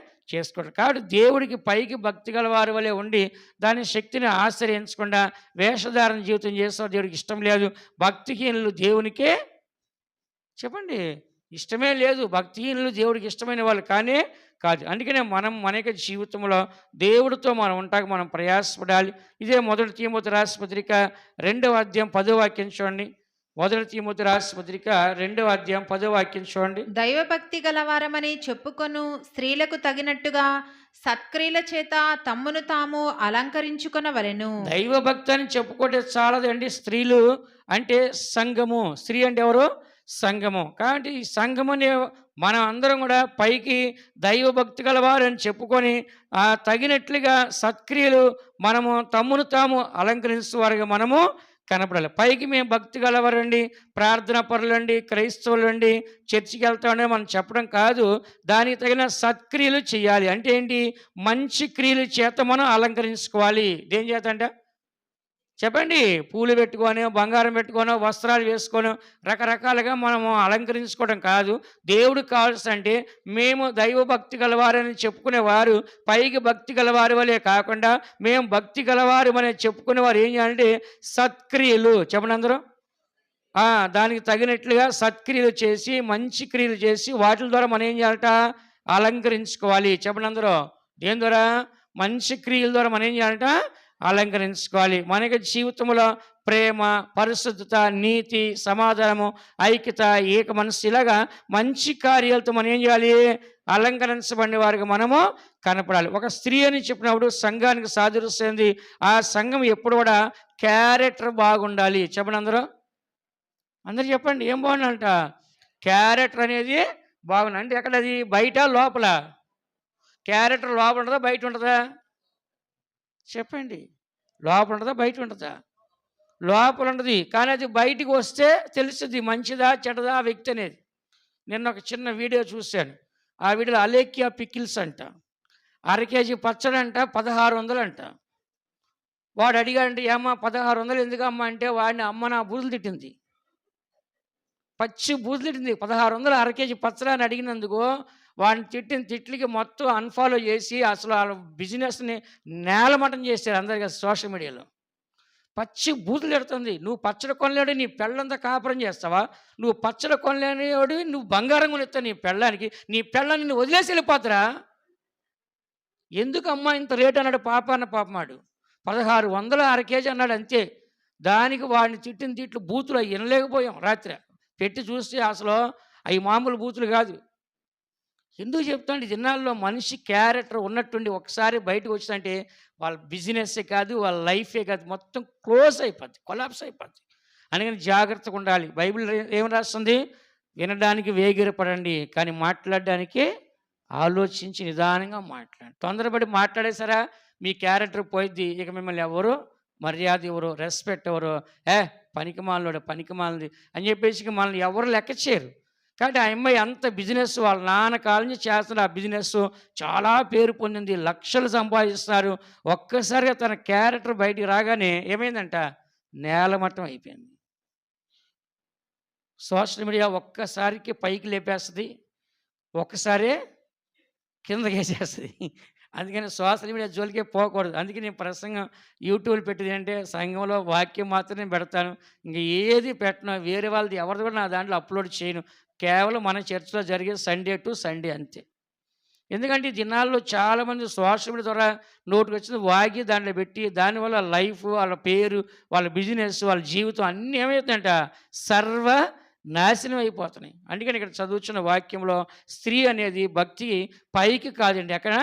కాబట్టి దేవుడికి పైకి భక్తి గల వారి వలె ఉండి దాని శక్తిని ఆశ్రయించకుండా వేషధారణ జీవితం చేస్తే దేవుడికి ఇష్టం లేదు. భక్తిహీనులు దేవునికే చెప్పండి ఇష్టమే లేదు. భక్తిహీనులు దేవుడికి ఇష్టమైన వాళ్ళు కానే కాదు. అందుకనే మనం మన యొక్క జీవితంలో దేవుడితో మనం ఉంటాక మనం ప్రయాసపడాలి. ఇదే 1 తిమోతి రాసిన పత్రిక 2వ అధ్యాయం 10వ వాక్యం చూడండి. 1 తిమోతి రాసిన పత్రిక 2వ అధ్యాయం 10వ వాక్యం చూడండి. దైవభక్తి గలవారమని చెప్పుకొను స్త్రీలకు తగినట్టుగా సత్క్రియల చేత తమ్మును తాము అలంకరించుకొనవలెను. దైవభక్తి అని చెప్పుకుంటే చాలదండి. స్త్రీలు అంటే సంఘము. స్త్రీ అంటే ఎవరు? సంఘము. కాబట్టి ఈ సంఘముని మనం అందరం కూడా పైకి దైవభక్తి గలవారు అని చెప్పుకొని తగినట్లుగా సత్క్రియలు మనము తమ్మును తాము అలంకరించేవారుగా మనము కనపడాలి. పైకి మేము భక్తి గలవారండి, ప్రార్థన పరులండి, క్రైస్తవులండి, చర్చికి వెళ్తామని మనం చెప్పడం కాదు. దానికి తగిన సత్క్రియలు చేయాలి. అంటే ఏంటి? మంచి క్రియల చేత మనం అలంకరించుకోవాలి. దేని చేత అంట? చెప్పండి. పూలు పెట్టుకొని, బంగారం పెట్టుకొనో, వస్త్రాలు వేసుకొనో, రకరకాలుగా మనము అలంకరించుకోవడం కాదు. దేవుడికి కావాల్సిందంటే మేము దైవభక్తి గలవారని చెప్పుకునేవారు, పైకి భక్తి గలవారి వలే కాకుండా, మేము భక్తి గలవారమని చెప్పుకునేవారు ఏం చేయాలంటే సత్క్రియలు చెప్పండి అందరూ. ఆ! దానికి తగినట్లుగా సత్క్రియలు చేసి, మంచి క్రియలు చేసి, వాటిల ద్వారా మనం ఏం చేయాలట? అలంకరించుకోవాలి. చెప్పండి అందరూ. దేని ద్వారా? మంచి క్రియల ద్వారా మనం ఏం చేయాలంట? అలంకరించుకోవాలి. మనకి జీవితంలో ప్రేమ, పరిశుద్ధత, నీతి, సమాధానము, ఐక్యత, ఏక మనస్సు ఇలాగా మంచి కార్యాలతో మనం ఏం చేయాలి? అలంకరించబడిన వారికి మనము కనపడాలి. ఒక స్త్రీ అని చెప్పినప్పుడు సంఘానికి సాదృశ్యంది. ఆ సంఘం ఎప్పుడు కూడా క్యారెక్టర్ బాగుండాలి. చెప్పండి అందరూ. అందరూ చెప్పండి. ఏం బాగుండాలంట? క్యారెక్టర్ అనేది బాగుండాలి. అంటే ఎక్కడది? బయట, లోపల? క్యారెక్టర్ లోపల ఉంటుందా? బయట ఉంటుందా? చెప్పండి. లోపల ఉంటుందా? బయట ఉంటుందా? లోపల ఉంటది. కానీ అది బయటికి వస్తే తెలుస్తుంది మంచిదా, చెడ్డదా ఆ వ్యక్తి అనేది. నిన్న ఒక చిన్న వీడియో చూశాను. ఆ వీడియోలో అలేకియా పికిల్స్ అంట. అర కేజీ పచ్చడంట 1600 అంట. వాడు అడిగాడంటే, ఏమ్మా 1600 ఎందుకమ్మా అంటే, వాడిని అమ్మ నా బూతులు తిట్టింది. పచ్చి బూతులు తిట్టింది. 1600 అర కేజీ పచ్చడి అని అడిగినందుకు వాడిని తిట్టిన తిట్లకి మొత్తం అన్ఫాలో చేసి అసలు వాళ్ళ బిజినెస్ని నేలమట్టం చేశారు అందరు కలిసి సోషల్ మీడియాలో. పచ్చి బూతులు తిడుతుంది. నువ్వు పచ్చడి కొనలేడు, నీ పెళ్ళంతా కాపురం చేస్తావా? నువ్వు పచ్చడి కొనలేనివాడు, నువ్వు బంగారం కొనిస్తావు నీ పెళ్ళానికి. నీ పెళ్ళాన్ని నువ్వు వదిలేసి వెళ్ళిపోతురా? ఎందుకమ్మా ఇంత రేటు అన్నాడు. పాపమాడు 1600 అర కేజీ అన్నాడు అంతే. దానికి వాడిని తిట్టిన తిట్లు బూతులు అవి వినలేకపోయాం. రాత్రి పెట్టి చూస్తే అసలు అవి మామూలు బూతులు కాదు. ఎందుకు చెప్తాండి? దినాల్లో మనిషి క్యారెక్టర్ ఉన్నట్టుండి ఒకసారి బయటకు వచ్చిందంటే వాళ్ళ బిజినెస్సే కాదు, వాళ్ళ లైఫే కాదు, మొత్తం క్లోజ్ అయిపోద్ది, కొలాప్స్ అయిపోద్ది. అందుకని జాగ్రత్తగా ఉండాలి. బైబిల్ ఏం రాస్తుంది? వినడానికి వేగిరపడండి, కానీ మాట్లాడడానికి ఆలోచించి నిదానంగా మాట్లాడండి. తొందరపడి మాట్లాడేసారా మీ క్యారెక్టర్ పోయిద్ది. ఇక మిమ్మల్ని ఎవరు మర్యాద ఎవరు, రెస్పెక్ట్ ఎవరు, పనికిమాలినోడు, పనికిమాలినది అని చెప్పేసి మనల్ని ఎవరు లెక్క చేయరు. కాబట్టి ఆ అమ్మాయి అంత బిజినెస్ వాళ్ళ నాన్న కాలం నుంచి చేస్తున్న ఆ బిజినెస్ చాలా పేరు పొందింది, లక్షలు సంపాదిస్తున్నారు. ఒక్కసారిగా తన క్యారెక్టర్ బయటికి రాగానే ఏమైందంట? నేలమట్టం అయిపోయింది. సోషల్ మీడియా ఒక్కసారికి పైకి లేపేస్తుంది, ఒక్కసారే కిందకి వేసేస్తుంది. అందుకని సోషల్ మీడియా జోలికే పోకూడదు. అందుకే నేను ప్రసంగం యూట్యూబ్లో పెట్టింది అంటే సంఘంలో వాక్యం మాత్రమే పెడతాను. ఇంక ఏది పెట్టను, వేరే వాళ్ళది ఎవరిది కూడా నా దాంట్లో అప్లోడ్ చేయను. కేవలం మన చర్చిలో జరిగే సండే టు సండే అంతే. ఎందుకంటే ఈ దినాల్లో చాలామంది సోషల్ మీడియా ద్వారా నోటికి వచ్చింది వాగి దాంట్లో పెట్టి దానివల్ల లైఫ్, వాళ్ళ పేరు, వాళ్ళ బిజినెస్, వాళ్ళ జీవితం అన్నీ ఏమవుతుందంట? సర్వ నాశనం అయిపోతున్నాయి. అందుకని ఇక్కడ చదువుతున్న వాక్యంలో స్త్రీ అనేది భక్తి పైకి కాదండి, ఎక్కడ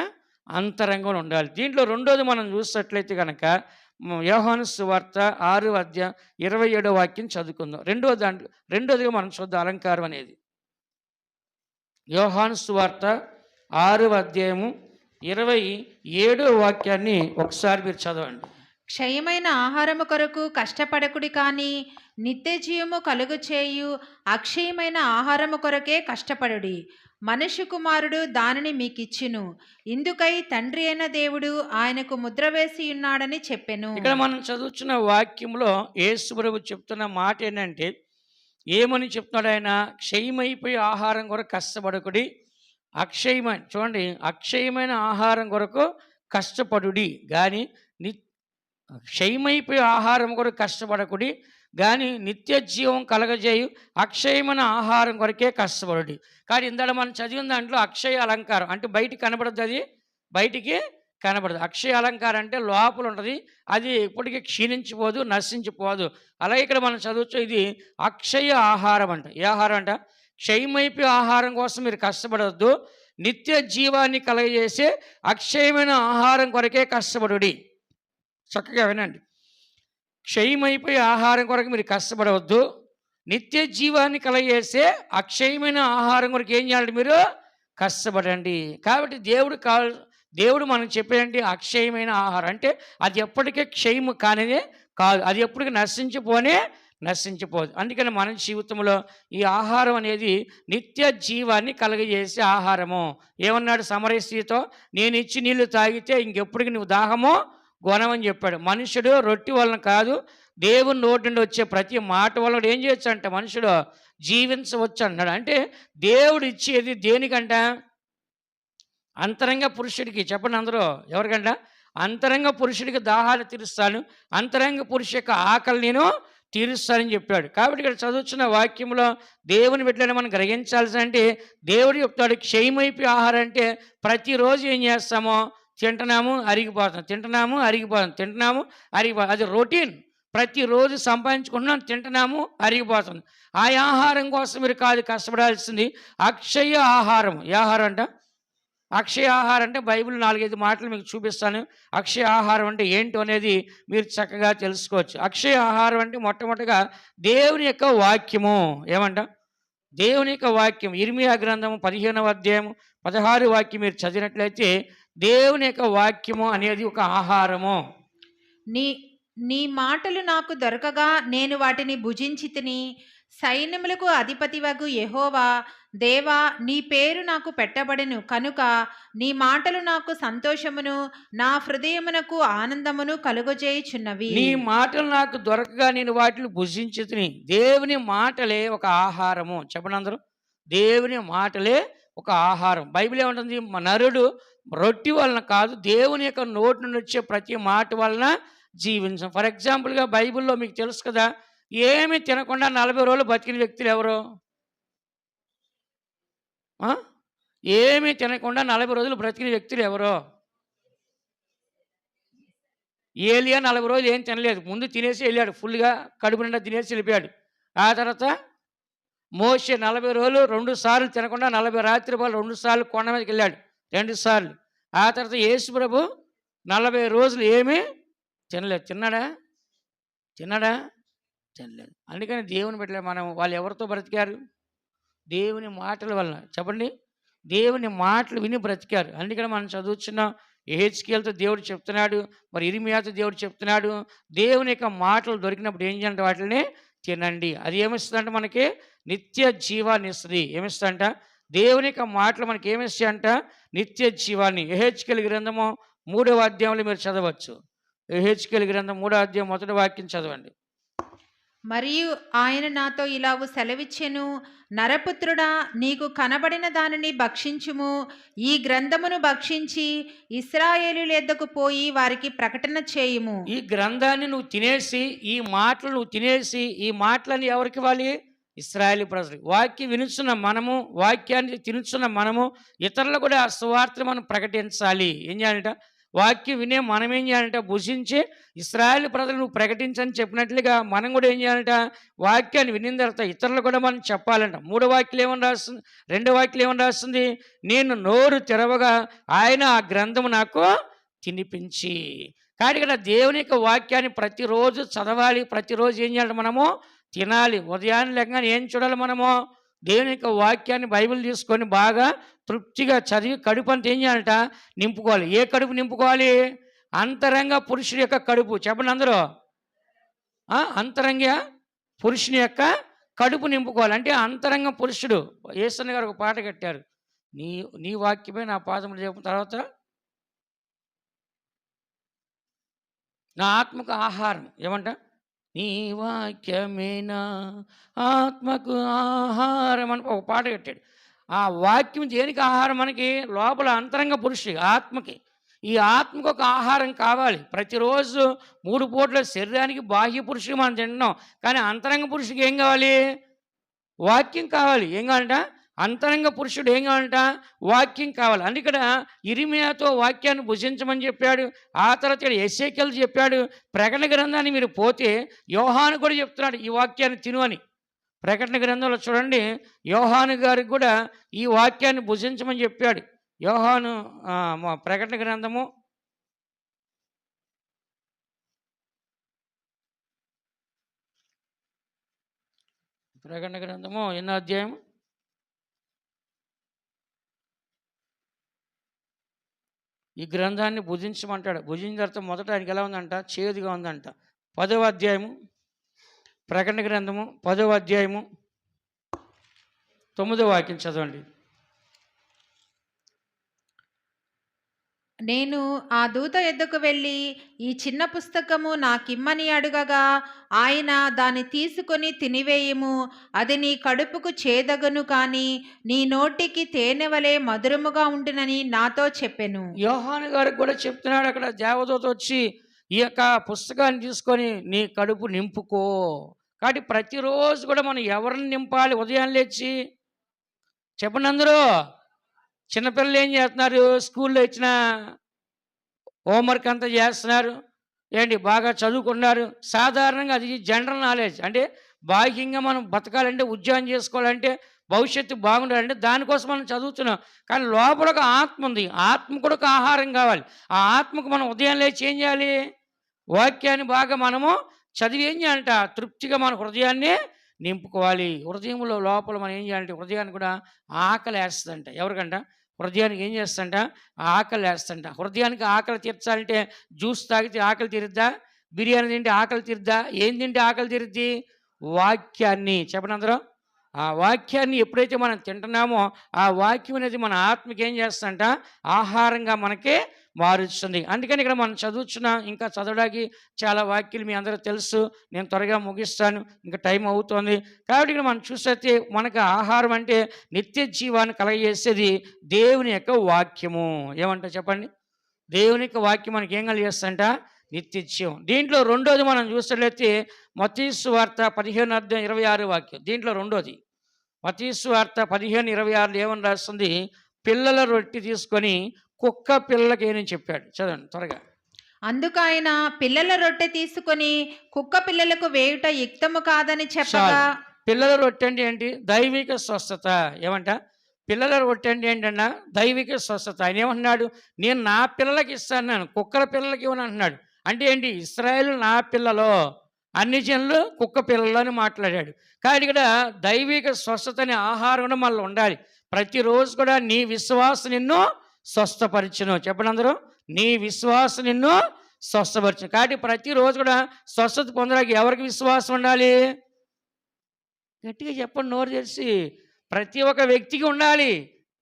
అంతరంగంలో ఉండాలి. దీంట్లో రెండోది మనం చూసినట్లయితే కనుక యోహాను సువార్త 6వ అధ్యాయం 27వ వాక్యం చదువుకుందాం. రెండోదిగా మనం చూద్దాం అలంకారం అనేది. యోహాను సువార్త 6వ అధ్యాయము 27వ వాక్యాన్ని ఒకసారి మీరు చదవండి. క్షయమైన ఆహారము కొరకు కష్టపడకుడి కానీ నిత్య జీవము కలుగు చేయు అక్షయమైన ఆహారము కొరకే కష్టపడుడి. మనుష్య కుమారుడు దానిని మీకిచ్చును. ఇందుకై తండ్రి అయిన దేవుడు ఆయనకు ముద్ర వేసి ఉన్నాడని చెప్పెను. ఇక్కడ మనం చదువుతున్న వాక్యంలో యేసు ప్రభువు చెప్తున్న మాట ఏంటంటే, ఏమని చెప్తున్నాడు ఆయన? క్షయమైపోయి ఆహారం కొరకు కష్టపడకుడి, అక్షయమైన, చూడండి, అక్షయమైన ఆహారం కొరకు కష్టపడుడి కానీ క్షయమైపోయి ఆహారం కొరకు కష్టపడకుడి కానీ నిత్య జీవం కలగజేయు అక్షయమైన ఆహారం కొరకే కష్టపడుడి. కానీ ఇందాక మనం చదివిన దాంట్లో అక్షయ అలంకారం అంటే బయటికి కనబడదు, అది బయటికి కనబడదు. అక్షయ అలంకారం అంటే లోపల ఉంటుంది, అది ఎప్పటికీ క్షీణించిపోదు, నశించిపోదు. అలాగే ఇక్కడ మనం చదవచ్చు ఇది అక్షయ ఆహారం అంట. ఏ ఆహారం అంట? క్షయమైపోయి ఆహారం కోసం మీరు కష్టపడవద్దు, నిత్య జీవాన్ని కలగజేసే అక్షయమైన ఆహారం కొరకే కష్టపడుడి. చక్కగా వినండి. క్షయమైపోయి ఆహారం కొరకు మీరు కష్టపడవద్దు, నిత్య జీవాన్ని కలగజేసే అక్షయమైన ఆహారం కొరకు ఏం చేయాలంటే మీరు కష్టపడండి. కాబట్టి దేవుడు మనకు చెప్పేదంటే అక్షయమైన ఆహారం అంటే అది ఎప్పటికీ క్షయము కానిదే కాదు, అది ఎప్పటికీ నశించిపోదు. అందుకని మన జీవితంలో ఈ ఆహారం అనేది నిత్య జీవాన్ని కలగజేసే ఆహారము. ఏమన్నాడు సమరయ స్త్రీతో? నేను ఇచ్చి నీళ్లు తాగితే ఇంకెప్పటికి నువ్వు దాహమో గుణం అని చెప్పాడు. మనుషుడు రొట్టె వలన కాదు, దేవుని నోటి నుండి వచ్చే ప్రతి మాట వలన ఏం చేయొచ్చు అంట, మనుషుడు జీవించవచ్చు అన్నాడు. అంటే దేవుడు ఇచ్చేది దేనికంట? అంతరంగ పురుషుడికి. చెప్పండి అందరూ, ఎవరికంట? అంతరంగ పురుషుడికి దాహాన్ని తీరుస్తాను, అంతరంగ పురుషు యొక్క ఆకలి నేను తీరుస్తానని చెప్పాడు. కాబట్టి ఇక్కడ చదువుతున్న వాక్యంలో దేవుని బిడ్డలను మనం గ్రహించాల్సి అంటే, దేవుడు చెప్తాడు క్షయమైపోయి ఆహారం అంటే ప్రతిరోజు ఏం చేస్తామో తింటున్నాము అరిగిపోతాం, తింటున్నాము అరిగిపోతాం, తింటున్నాము అరిగిపోతాం. అది రొటీన్. ప్రతిరోజు సంపాదించుకుంటున్నాం, తింటున్నాము అరిగిపోతుంది. ఆ ఆహారం కోసం మీరు కాదు కష్టపడాల్సింది, అక్షయ ఆహారం. ఏ ఆహారం అంట? అక్షయ ఆహారం అంటే బైబిల్ 4-5 మాటలు మీకు చూపిస్తాను. అక్షయ ఆహారం అంటే ఏంటో అనేది మీరు చక్కగా తెలుసుకోవచ్చు. అక్షయ ఆహారం అంటే మొట్టమొదటిగా దేవుని యొక్క వాక్యము. ఏమంట? దేవుని యొక్క వాక్యం. ఇర్మియా గ్రంథము 15వ అధ్యాయము 16 వాక్యం మీరు చదివినట్లయితే, దేవుని యొక్క వాక్యము అనేది ఒక ఆహారము. నీ నీ మాటలు నాకు దొరకగా నేను వాటిని భుజించి తిని, సైన్యములకు అధిపతివగు యెహోవా దేవా, నీ పేరు నాకు పెట్టబడెను కనుక నీ మాటలు నాకు సంతోషమును నా హృదయమునకు ఆనందమును కలుగజేయుచున్నవి. నీ మాటలు నాకు దొరకగా నేను వాటిని భుజించి తిని. దేవుని మాటలే ఒక ఆహారము. చెప్పండి అందరూ, దేవుని మాటలే ఒక ఆహారం. బైబిల్ ఏమంటుంది? నరుడు రొట్టె వలన కాదు, దేవుని యొక్క నోటి నుండి వచ్చే ప్రతి మాట వలన జీవించం. ఫర్ ఎగ్జాంపుల్గా బైబిల్లో మీకు తెలుసు కదా, ఏమీ తినకుండా 40 రోజులు బతికిన వ్యక్తులు ఎవరు? ఏమీ తినకుండా 40 రోజులు బ్రతికిన వ్యక్తులు ఎవరో? ఏలియా 40 రోజులు ఏం తినలేదు, ముందు తినేసి వెళ్ళాడు, ఫుల్గా కడుపు నిండా తినేసి వెళ్ళిపోయాడు. ఆ తర్వాత మోషే 40 రోజులు 2 సార్లు తినకుండా 40 రాత్రి పాలు 2 సార్లు కొండ మీదకి వెళ్ళాడు, 2 సార్లు. ఆ తర్వాత యేసు ప్రభు 40 రోజులు ఏమీ తినలేదు. తిన్నాడా? తినలేదు. అందుకని దేవుని బిడ్డలే మనం. వాళ్ళు ఎవరితో బ్రతికారు? దేవుని మాటల వలన. చెప్పండి, దేవుని మాటలు విని బ్రతికారు. అందుకని మనం చదువుతున్నాం, యెహెజ్కేలుతో దేవుడు చెప్తున్నాడు, మరి ఇర్మియాతో దేవుడు చెప్తున్నాడు, దేవుని యొక్క మాటలు దొరికినప్పుడు ఏం చేయాలంటే వాటిని తినండి. అది ఏమిస్తుందంటే మనకి నిత్య జీవాన్ని ఇస్తుంది. ఏమిస్తుందంట? దేవుని యొక్క మాటలు మనకి ఏమిస్తాయంట? నిత్య జీవాన్ని. యెహెజ్కేలు గ్రంథము 3వ అధ్యాయంలో మీరు చదవచ్చు. యెహెజ్కేలు గ్రంథం 3వ అధ్యాయం 1వ వాక్యం చదవండి. మరియు ఆయన నాతో ఇలాగు సెలవిచ్చెను, నరపుత్రుడా, నీకు కనబడిన దానిని భక్షించుము. ఈ గ్రంథమును భక్షించి ఇశ్రాయేలీయుల యొద్దకు పోయి వారికి ప్రకటన చేయుము. ఈ గ్రంథాన్ని నువ్వు తినేసి, ఈ మాటలు నువ్వు తినేసి, ఈ మాటలని ఎవరికి ఇవ్వాలి? ఇశ్రాయేలు ప్రజలు. వాక్యం వినుచున్న మనము, వాక్యాన్ని తినుచున్న మనము ఇతరులు కూడా ఆ సువార్తను మనం ప్రకటించాలి. ఏం చేయాలంట? వాక్యం వినే మనం ఏం చేయాలంట? భుజించి ఇశ్రాయేలు ప్రజలు నువ్వు ప్రకటించని చెప్పినట్లుగా మనం కూడా ఏం చేయాలంట? వాక్యాన్ని వినిన తర్వాత ఇతరులు కూడా మనం చెప్పాలంట. 3వ వాక్యం ఏమని రాస్తుంది? 2వ వాక్యం ఏమని రాస్తుంది? నేను నోరు తెరవగా ఆయన ఆ గ్రంథము నాకు తినిపించి. కాబట్టి ఇక్కడ దేవుని యొక్క వాక్యాన్ని ప్రతిరోజు చదవాలి, ప్రతిరోజు ఏం చేయాలి? మనము తినాలి. ఉదయాన్నే లేకగానే ఏం చూడాలి మనము? దేవుని యొక్క వాక్యాన్ని బైబిల్ తీసుకొని బాగా తృప్తిగా చదివి కడుపు అంతా ఏం చేయాలంట? నింపుకోవాలి. ఏ కడుపు నింపుకోవాలి? అంతరంగ పురుషుడి యొక్క కడుపు. చెప్పండి అందరూ, అంతరంగ పురుషుని యొక్క కడుపు నింపుకోవాలి. అంటే అంతరంగ పురుషుడు. యేసన్న గారు ఒక పాట కట్టారు, నీ నీ వాక్యమే నా పాదములు చెప్పిన తర్వాత నా ఆత్మకు ఆహారం. ఏమంట? నీ వాక్యమే నా ఆత్మకు ఆహారం అని ఒక పాట కట్టాడు. ఆ వాక్యం దేనికి ఆహారం? మనకి లోపల అంతరంగ పురుషుడి ఆత్మకి. ఈ ఆత్మకు ఒక ఆహారం కావాలి. ప్రతిరోజు 3 పూట్ల శరీరానికి బాహ్య పురుషుడు మనం తింటున్నాం, కానీ అంతరంగ పురుషుడికి ఏం కావాలి? వాక్యం కావాలి. ఏం కావాలంట? అంతరంగ పురుషుడు ఏం కావాలంట? వాక్యం కావాలి. అందుకడ ఇర్మియాతో వాక్యాన్ని భుజించమని చెప్పాడు. ఆ తర్వాత ఇక్కడ యెహెజ్కేలు చెప్పాడు. ప్రకటన గ్రంథాన్ని మీరు పోతే యోహాను కూడా చెప్తున్నాడు ఈ వాక్యాన్ని తిను అని. ప్రకటన గ్రంథంలో చూడండి, యోహాను గారికి కూడా ఈ వాక్యాన్ని భుజించమని చెప్పాడు. యోహాను ప్రకటన గ్రంథము 8వ అధ్యాయం ఈ గ్రంథాన్ని భుజించమంటాడు. భుజించిన తర్వాత మొదట ఆయనకి ఎలా ఉందంట? చేదుగా ఉందంట. 10వ అధ్యాయము ప్రకటన గ్రంథము 10వ అధ్యాయము 9వ వాక్యం చదవండి. నేను ఆ దూత యొద్దకు వెళ్ళి ఈ చిన్న పుస్తకము నాకిమ్మని అడుగగా ఆయన దాన్ని తీసుకొని తినివేయుము, అది నీ కడుపుకు చేదగను కాని నీ నోటికి తేనె వలె మధురముగా ఉండునని నాతో చెప్పెను. యోహాను గారికి కూడా చెప్తున్నాడు అక్కడ దేవదూత వచ్చి, ఈ యొక్క పుస్తకాన్ని తీసుకొని నీ కడుపు నింపుకో. కాబట్టి ప్రతిరోజు కూడా మనం ఎవరిని నింపాలి? ఉదయం లేచి చెప్పండి అందరూ. చిన్నపిల్లలు ఏం చేస్తున్నారు? స్కూల్లో ఇచ్చిన హోంవర్క్ అంతా చేస్తున్నారు. ఏంటి బాగా చదువుకున్నారు. సాధారణంగా అది జనరల్ నాలెడ్జ్. అంటే బాహ్యంగా మనం బతకాలంటే, ఉద్యోగం చేసుకోవాలంటే, భవిష్యత్తు బాగుండాలంటే దానికోసం మనం చదువుతున్నాం. కానీ లోపల ఒక ఆత్మ ఉంది. ఆత్మ కూడా ఒక ఆహారం కావాలి. ఆ ఆత్మకు మనం ఉదయం లేచి ఏం చేయాలి? వాక్యాన్ని బాగా మనము చదివి ఏం చేయాలంట? తృప్తిగా మన హృదయాన్ని నింపుకోవాలి. హృదయంలో లోపల మనం ఏం చేయాలంటే హృదయానికి కూడా ఆకలేస్తుందంట. ఎవరికంట? హృదయానికి ఏం చేస్తంట? ఆకలేస్తంట. హృదయానికి ఆకలి తీర్చాలంటే జ్యూస్ తాగితే ఆకలి తీరుద్దా? బిర్యానీ తింటే ఆకలి తీరుద్దా? ఏం తింటే ఆకలి తీరుద్ది? వాక్యాన్ని. చెప్పండి అందరూ. ఆ వాక్యాన్ని ఎప్పుడైతే మనం తింటున్నామో ఆ వాక్యం అనేది మన ఆత్మకి ఏం చేస్తుందంట? ఆహారంగా మనకి మారుస్తుంది. అందుకని ఇక్కడ మనం చదువుతున్నాం. ఇంకా చదవడానికి చాలా వాక్యాలు మీ అందరికీ తెలుసు. నేను త్వరగా ముగిస్తాను. ఇంకా టైం అవుతోంది. కాబట్టి ఇక్కడ మనం చూస్తే మనకు ఆహారం అంటే నిత్య జీవాన్ని కలగజేసేది దేవుని యొక్క వాక్యము. ఏమంటారు చెప్పండి? దేవుని యొక్క వాక్యం మనకి ఏం కలిగేస్తుందంట? నిత్య జీవం. దీంట్లో రెండోది మనం చూసినట్లయితే మత్తయి సువార్త 15:26 వాక్యం. దీంట్లో రెండోది మత్తయి సువార్త 15:26 ఏమని రాస్తుంది? పిల్లల రొట్టె తీసుకొని కుక్క పిల్లలకి ఏమని చెప్పాడు. చదవండి త్వరగా. అందుకాయన పిల్లల రొట్టె తీసుకొని కుక్క పిల్లలకు వేయుట యుక్తము కాదని చాలు. చెప్పగా, పిల్లల రొట్టె అంటే ఏంటి? దైవిక స్వస్థత. ఏమంట? పిల్లల రొట్టె అంటే ఏంటన్నా? దైవిక స్వస్థత. ఆయన ఏమంటున్నాడు? నేను నా పిల్లలకి ఇస్తాను, కుక్కల పిల్లలకి ఇవ్వను అంటున్నాడు. అంటే ఏంటి? ఇశ్రాయేలు నా పిల్లలో, అన్ని జనులు కుక్క పిల్లలు అని మాట్లాడాడు. కానీ ఇక్కడ దైవిక స్వస్థత అనే ఆహారం కూడా మనలో ఉండాలి. ప్రతిరోజు కూడా నీ విశ్వాసం నిన్ను స్వస్థపరిచును. చెప్పండి అందరూ. నీ విశ్వాసం నిన్ను స్వస్థపరిచును. కాబట్టి ప్రతిరోజు కూడా స్వస్థత పొందడానికి ఎవరికి విశ్వాసం ఉండాలి? గట్టిగా చెప్పండి నోరు తెరిచి. ప్రతి ఒక్క వ్యక్తికి ఉండాలి.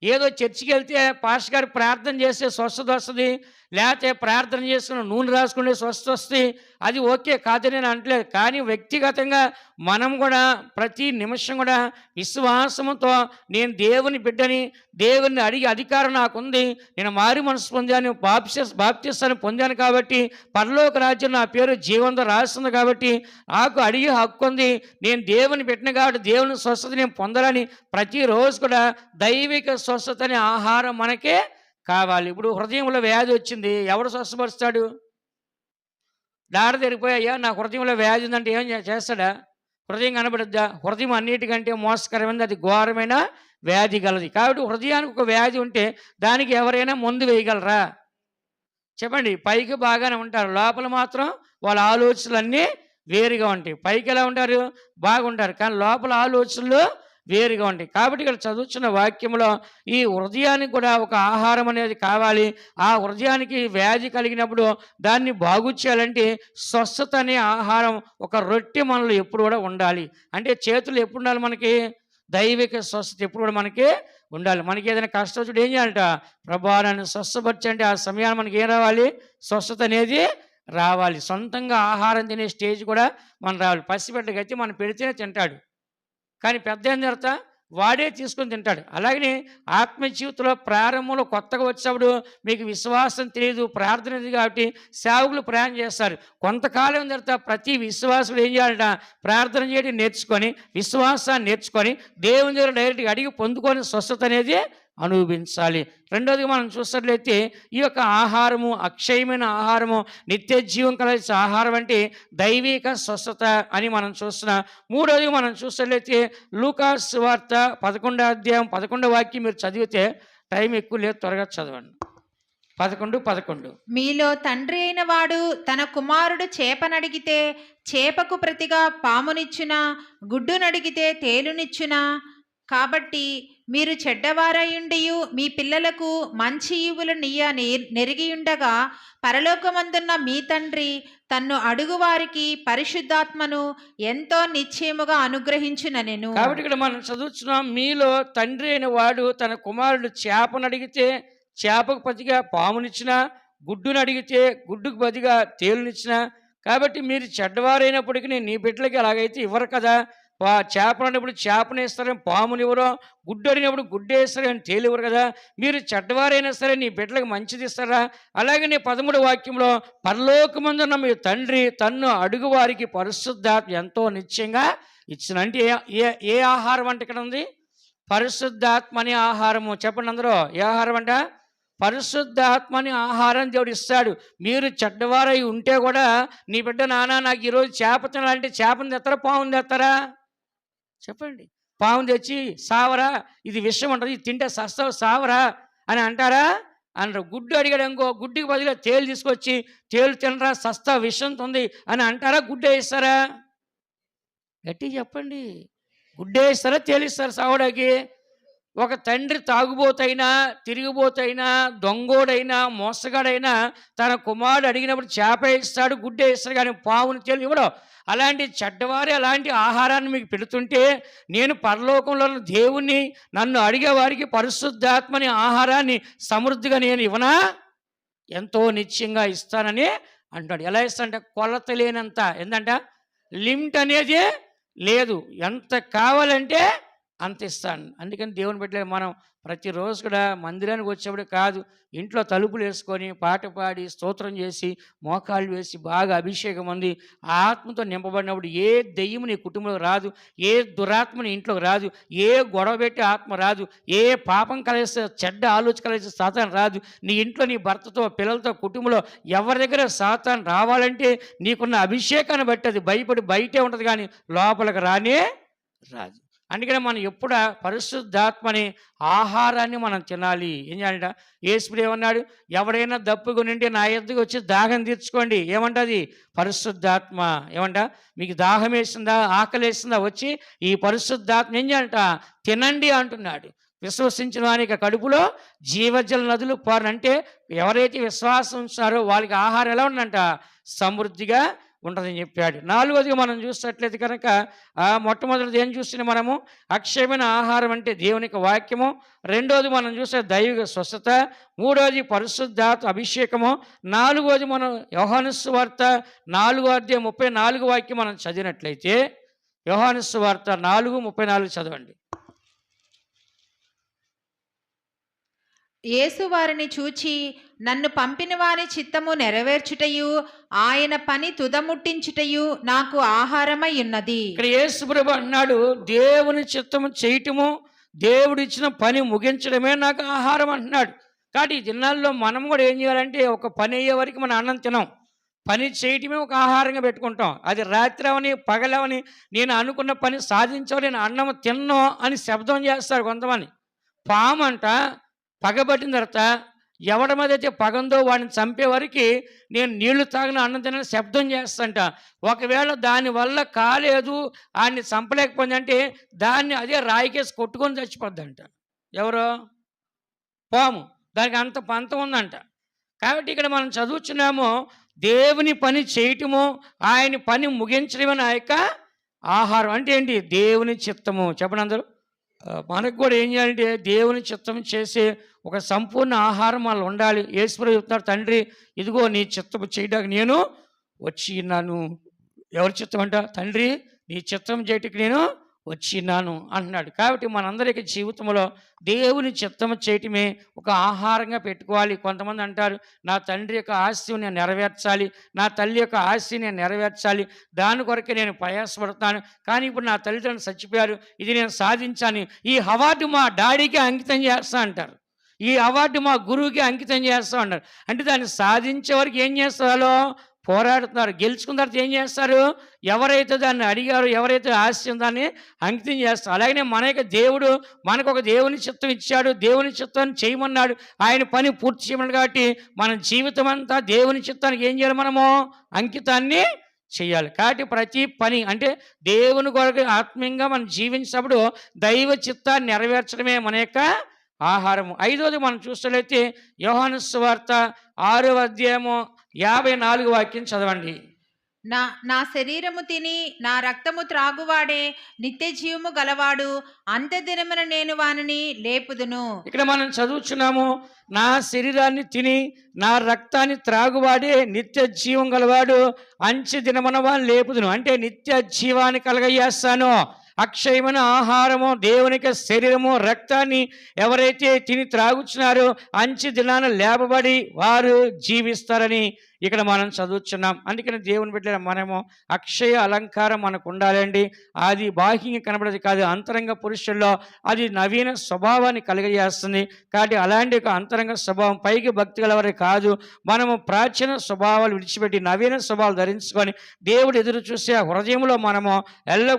ఏదో చర్చికి వెళ్తే పాస్టర్ గారు ప్రార్థన చేస్తే స్వస్థత వస్తుంది, లేకపోతే ప్రార్థన చేసుకుని నూనె రాసుకునే స్వస్థత వస్తుంది. అది ఓకే, కాదని నేను అంటలేదు. కానీ వ్యక్తిగతంగా మనం కూడా ప్రతి నిమిషం కూడా విశ్వాసంతో నేను దేవుని బిడ్డని, దేవుని అడిగే అధికారం నాకుంది, నేను మారు మనసు పొందాను, బాప్తిస్తాను పొందాను కాబట్టి పరలోక రాజ్యం నా పేరు జీవంతో రాస్తుంది కాబట్టి నాకు అడిగే హక్కు ఉంది, నేను దేవుని బిడ్డను కాబట్టి దేవుని స్వస్థత నేను పొందాలని ప్రతిరోజు కూడా దైవిక స్వస్థత అనే ఆహారం మనకే కావాలి. ఇప్పుడు హృదయంలో వ్యాధి వచ్చింది, ఎవడు స్వస్థపరుస్తాడు? డాక్టర్ తెరిపోయా నాకు హృదయంలో వ్యాధి ఉందంటే ఏం చేస్తాడా? హృదయం కనబడుద్దా? హృదయం అన్నిటికంటే మోసకరమైనది, అది ఘోరమైన వ్యాధి గలది. కాబట్టి హృదయానికి ఒక వ్యాధి ఉంటే దానికి ఎవరైనా మందు వేయగలరా? చెప్పండి. పైకి బాగానే ఉంటారు, లోపల మాత్రం వాళ్ళ ఆలోచనలన్నీ వేరుగా ఉంటాయి. పైకి ఎలా ఉంటారు? బాగుంటారు, కానీ లోపల ఆలోచనలు వేరుగా ఉంటాయి. కాబట్టి ఇక్కడ చదువుతున్న వాక్యంలో ఈ హృదయానికి కూడా ఒక ఆహారం అనేది కావాలి. ఆ హృదయానికి వ్యాధి కలిగినప్పుడు దాన్ని బాగు చేయాలంటే స్వస్థత అనే ఆహారం, ఒక రొట్టె మనలో ఎప్పుడు కూడా ఉండాలి. అంటే చేతులు ఎప్పుడు ఉండాలి మనకి? దైవిక స్వస్థత ఎప్పుడు కూడా మనకి ఉండాలి. మనకి ఏదైనా కష్టం వచ్చి ఏం చేయాలంట? ప్రభా నన్ను స్వస్థపరచంటే ఆ సమయాన్ని మనకి ఏం రావాలి? స్వస్థత అనేది రావాలి. సొంతంగా ఆహారం తినే స్టేజ్ కూడా మనం రావాలి. పసిబిడ్డకైతే మనం పెడితేనే తింటాడు, కానీ పెద్ద అయిన తర్వాత వాడే తీసుకొని తింటాడు. అలాగనే ఆత్మ జీవితంలో ప్రారంభంలో కొత్తగా వచ్చినప్పుడు మీకు విశ్వాసం తెలియదు, ప్రార్థన తెలియదు కాబట్టి సేవకులు ప్రయాణం చేస్తారు. కొంతకాలం తర్వాత ప్రతి విశ్వాసులు ఏం చేయాలంట? ప్రార్థన చేయడం నేర్చుకొని, విశ్వాసాన్ని నేర్చుకొని, దేవుని దగ్గర డైరెక్ట్గా అడిగి పొందుకొని స్వస్థత అనేది అనుభవించాలి. రెండోదిగా మనం చూసినట్లయితే ఈ యొక్క ఆహారము అక్షయమైన ఆహారము, నిత్య జీవం కలిసే ఆహారం అంటే దైవిక స్వస్థత అని మనం చూస్తున్నాం. మూడోదిగా మనం చూసినట్లయితే లూకా సువార్త 11:11 వాక్యం మీరు చదివితే, టైం ఎక్కువ లేదు, త్వరగా చదవండి. 11:11. మీలో తండ్రి అయిన వాడు తన కుమారుడు చేపనడిగితే చేపకు ప్రతిగా పామునిచ్చునా, గుడ్డునడిగితే తేలునిచ్చునా? కాబట్టి మీరు చెడ్డవారయుండియు మీ పిల్లలకు మంచి ఈవులు నెరిగియుండగా పరలోకమందున్న మీ తండ్రి తన్ను అడుగువారికి పరిశుద్ధాత్మను ఎంతో నిశ్చయముగా అనుగ్రహించుననెను. కాబట్టి ఇక్కడ మనం చదువుతున్నాం, మీలో తండ్రి అయిన వాడు తన కుమారుడు చేపను అడిగితే చేపకు బదులుగా పామునిచ్చినా, గుడ్డును అడిగితే గుడ్డుకు బదులుగా తేలునిచ్చినా, కాబట్టి మీరు చెడ్డవారైనప్పటికీ నీ బిడ్డలకి అలాగైతే ఇవ్వరు కదా! చేపను అడిగినప్పుడు చేపనిస్తారని పామునివ్వరు, గుడ్డు అడిగినప్పుడు గుడ్డేస్తారని తేలివ్వరు కదా! మీరు చెడ్డవారైనా సరే నీ బిడ్డలకు మంచిది ఇస్తారా? అలాగనే 13వ వాక్యంలో పరలోకమందున్న మీ తండ్రి తన్ను అడుగు వారికి పరిశుద్ధాత్మ ఎంతో నిశ్చయంగా ఇచ్చిన. అంటే ఏ ఏ ఏ ఆహారం అంటే ఇక్కడ ఉంది? పరిశుద్ధాత్మ అనే ఆహారము. చెప్పండి అందరూ, ఏ ఆహారం అంట? పరిశుద్ధాత్మని ఆహారం దేవుడు ఇస్తాడు. మీరు చెడ్డవారై ఉంటే కూడా నీ బిడ్డ, నాన్న నాకు ఈరోజు చేప తినాలంటే చేపను తెస్తారా, పావును తెస్తారా? చెప్పండి. పావును తెచ్చి సావరా, ఇది విషం ఉంటుంది, ఇది తింటే సస్తావు సావరా అని అంటారా? అనరు. గుడ్డు అడిగాడు అనుకో, గుడ్డుకి బదులుగా తేలు తీసుకొచ్చి తేలు తినరా సస్తా విషంతో ఉంది అని అంటారా? గుడ్డే ఇస్తారా? గట్టిగా చెప్పండి. గుడ్డే ఇస్తారా, తేలిస్తారా సావడానికి? ఒక తండ్రి తాగుబోతైనా, తిరిగిబోతైనా, దొంగోడైనా, మోసగాడైనా తన కుమారుడు అడిగినప్పుడు చేప ఇస్తాడు, గుడ్డే ఇస్తాడు, కానీ పావును తేలి ఇవ్వడం. అలాంటి చెడ్డవారి అలాంటి ఆహారాన్ని మీకు పెడుతుంటే నేను పరలోకంలో ఉన్న దేవుణ్ణి, నన్ను అడిగేవారికి పరిశుద్ధాత్మని ఆహారాన్ని సమృద్ధిగా నేను ఇవ్వనా? ఎంతో నిశ్చయంగా ఇస్తానని అంటాడు. ఎలా ఇస్తానంటే కొలత లేనంత. ఏంటంట? లిమిట్ అనేది లేదు. ఎంత కావాలంటే అంత ఇస్తాను. అందుకని దేవుని బిడ్డలు మనం ప్రతిరోజు కూడా మందిరానికి వచ్చేప్పుడు కాదు, ఇంట్లో తలుపులు వేసుకొని పాట పాడి స్తోత్రం చేసి మోకాళ్ళు వేసి బాగా అభిషేకం అంది ఆత్మతో నింపబడినప్పుడు ఏ దెయ్యం నీ కుటుంబంలో రాదు, ఏ దురాత్మ నీ ఇంట్లోకి రాదు, ఏ గొడవ పెట్టి ఆత్మ రాదు, ఏ పాపం కలిస్తే చెడ్డ ఆలోచన కలిస్తే సాతాను రాదు. నీ ఇంట్లో నీ భర్తతో, పిల్లలతో, కుటుంబంలో ఎవరి దగ్గర సాతాను రావాలంటే నీకున్న అభిషేకాన్ని బట్టి అది భయపడి బయటే ఉంటుంది, కానీ లోపలికి రానే రాదు. అందుకనే మనం ఎప్పుడు పరిశుద్ధాత్మని ఆహారాన్ని మనం తినాలి. ఏం చేయాలంట? యేసు ఏమన్నాడు? ఎవడైనా దప్పుకొని ఉంటే నా ఎద్దుకు వచ్చి దాహం తీర్చుకోండి. ఏమంటది? పరిశుద్ధాత్మ. ఏమంట? మీకు దాహం వేసిందా, ఆకలి వేసిందా, వచ్చి ఈ పరిశుద్ధాత్మ ఏం చేయాలంట? తినండి అంటున్నాడు. విశ్వసించిన వారికి కడుపులో జీవజల నదులు పారనంటే ఎవరైతే విశ్వాసం ఉంచారో వాళ్ళకి ఆహారం ఎలా ఉందంట? సమృద్ధిగా ఉంటుందని చెప్పాడు. 4వదిగా మనం చూసినట్లయితే కనుక మొట్టమొదటిది ఏం చూస్తున్నాం మనము? అక్షయమైన ఆహారం అంటే దేవునికి వాక్యము. 2వది మనం చూసే దైవిక స్వస్థత. 3వది పరిశుద్ధాత్మ అభిషేకము. 4వది మనం యోహాను సువార్త 4వ అధ్యాయం 34 వాక్యం మనం చదివినట్లయితే యోహాను సువార్త 4:34 చదవండి. యేసు వారిని చూచి నన్ను పంపిన వాని చిత్తము నెరవేర్చుటయు ఆయన పని తుదముట్టించుటయు నాకు ఆహారమై ఉన్నది. ఇక్కడ యేసు ప్రభు అన్నాడు, దేవుని చిత్తము చేయటము, దేవుడిచ్చిన పని ముగించడమే నాకు ఆహారం అంటున్నాడు. కాబట్టి ఈ దినాల్లో మనం కూడా ఏం చేయాలంటే ఒక పని అయ్యే వరకు మనం అన్నం తినాం, పని చేయటమే ఒక ఆహారంగా పెట్టుకుంటాం. అది రాత్రి అవని పగలవని నేను అనుకున్న పని సాధించవని నేను అన్నం తిన్నో అని శబ్దం చేస్తారు కొంతమంది. పాము అంట పగబట్టిన తర్వాత ఎవడి మీద అయితే పగందో వాడిని చంపే వరకు నేను నీళ్లు తాగిన అన్నం తిన శబ్దం చేస్తంట. ఒకవేళ దానివల్ల కాలేదు, ఆయన్ని చంపలేకపోయిందంటే దాన్ని అదే రాయికేసి కొట్టుకొని చచ్చిపోద్దంట. ఎవరో? పాము. దానికి అంత పంతం ఉందంట. కాబట్టి ఇక్కడ మనం చదువుతున్నాము, దేవుని పని చేయటము, ఆయన పని ముగించడమే నా యొక్క ఆహారం. అంటే ఏంటి? దేవుని చిత్తము. చెప్పండి అందరూ. మనకు కూడా ఏం చేయాలంటే దేవుని చిత్తం చేసే ఒక సంపూర్ణ ఆహారం వాళ్ళు ఉండాలి. యేసు చెప్తున్నారు, తండ్రి ఇదిగో నీ చిత్తము చేయడానికి నేను వచ్చినాను. ఎవరి చిత్తం అంట? తండ్రి నీ చిత్తం చేయటానికి నేను వచ్చినాను అంటున్నాడు. కాబట్టి మనందరికీ జీవితంలో దేవుని చిత్తము చేయటమే ఒక ఆహారంగా పెట్టుకోవాలి. కొంతమంది అంటారు, నా తండ్రి యొక్క ఆశయం నేను నెరవేర్చాలి, నా తల్లి యొక్క ఆశయం నేను నెరవేర్చాలి, దాని కొరకే నేను ప్రయాసపడతాను, కానీ ఇప్పుడు నా తల్లిదండ్రులు చచ్చిపోయారు, ఇది నేను సాధించాను, ఈ అవార్డు మా డాడీకి అంకితం చేస్తా అంటారు, ఈ అవార్డు మా గురువుకి అంకితం చేస్తా అంటారు. అంటే దాన్ని సాధించే వరకు ఏం చేస్తారో పోరాడుతున్నారు. గెలుచుకున్న తర్వాత ఏం చేస్తారు? ఎవరైతే దాన్ని అడిగారో, ఎవరైతే ఆశయం దాన్ని అంకితం చేస్తారు. అలాగనే మన యొక్క దేవుడు మనకు ఒక దేవుని చిత్తం ఇచ్చాడు, దేవుని చిత్తాన్ని చేయమన్నాడు, ఆయన పని పూర్తి చేయమన్నాడు. కాబట్టి మన జీవితం అంతా దేవుని చిత్తానికి ఏం చేయాలి? మనము అంకితాన్ని చేయాలి. కాబట్టి ప్రతి పని అంటే దేవుని కొరకు ఆత్మీయంగా మనం జీవించినప్పుడు దైవ చిత్తాన్ని నెరవేర్చడమే మన యొక్క ఆహారము. 5వది మనం చూసినట్లయితే యోహాను సువార్త 6వ అధ్యాయము 54 వాక్యం చదవండి. నా నా శరీరము తిని నా రక్తము త్రాగువాడే నిత్య జీవము గలవాడు. అంత్య దినమున నేను వానిని లేపుదును. ఇక్కడ మనం చదువుచున్నాము, నా శరీరాన్ని తిని నా రక్తాన్ని త్రాగువాడే నిత్య జీవం గలవాడు, అంచె దినమున వాని లేపుదును. అంటే నిత్య జీవాన్ని కలగజేస్తాను. అక్షయమైన ఆహారము, దేవునికి శరీరము, రక్తాన్ని ఎవరైతే తిని త్రాగుచున్నారో అంచె దినాన లేపబడి వారు జీవిస్తారని ఇక్కడ మనం చదువుతున్నాం. అందుకని దేవుని బిడ్డల మనము అక్షయ అలంకారం మనకు ఉండాలండి. అది బాహ్యంగా కనబడేది కాదు, అంతరంగ పురుషుల్లో అది నవీన స్వభావాన్ని కలుగజేస్తుంది. కాబట్టి అలాంటి ఒక అంతరంగ స్వభావం, పైకి భక్తి గలవారి కాదు, మనము ప్రాచీన స్వభావాలు విడిచిపెట్టి నవీన స్వభావాలు ధరించుకొని దేవుడు ఎదురు చూసే హృదయంలో మనము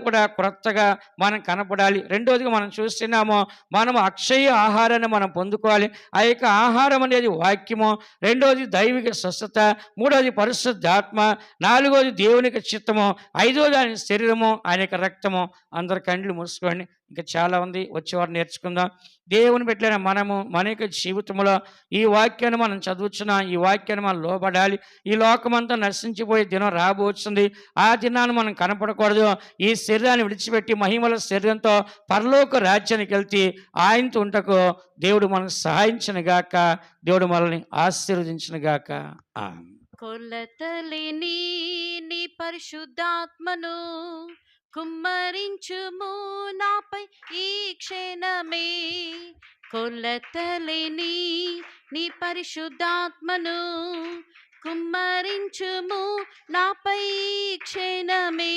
కూడా క్రొత్తగా మనం కనపడాలి. రెండోదిగా మనం చూస్తున్నాము, మనము అక్షయ ఆహారాన్ని మనం పొందుకోవాలి. ఆ యొక్క ఆహారం అనేది వాక్యము, రెండోది దైవిక స్వస్థత, మూడోది పరిశుద్ధాత్మ, నాలుగోది దేవునికి చిత్తము, ఐదోది ఆయన శరీరము, ఆయన యొక్క రక్తము. అందరు కండ్లు మూసుకోండి, ఇంకా చాలా ఉంది, వచ్చేవారు నేర్చుకుందాం. దేవుని బిడ్డలైన మనము మన యొక్క జీవితంలో ఈ వాక్యాన్ని మనం చదువుతున్నాం, ఈ వాక్యాన్ని మనం లోబడాలి. ఈ లోకమంతా నశించిపోయే దినం రాబోతుంది. ఆ దినాన్ని మనం కనపడకూడదు. ఈ శరీరాన్ని విడిచిపెట్టి మహిమల శరీరంతో పరలోక రాజ్యానికి వెళ్తే ఆయనతో ఉంటకు దేవుడు మనకు సహాయించిన గాక, దేవుడు మనల్ని ఆశీర్వదించిన గాక. ఆమేన్. కొలతలేని నీ పరిశుద్ధాత్మను కుమ్మరించుము నాపై ఈ క్షణమే. కొలతలేని నీ పరిశుద్ధాత్మను కుమ్మరించుము నాపై ఈ క్షణమే.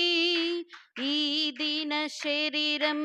ఈ దీన శరీరం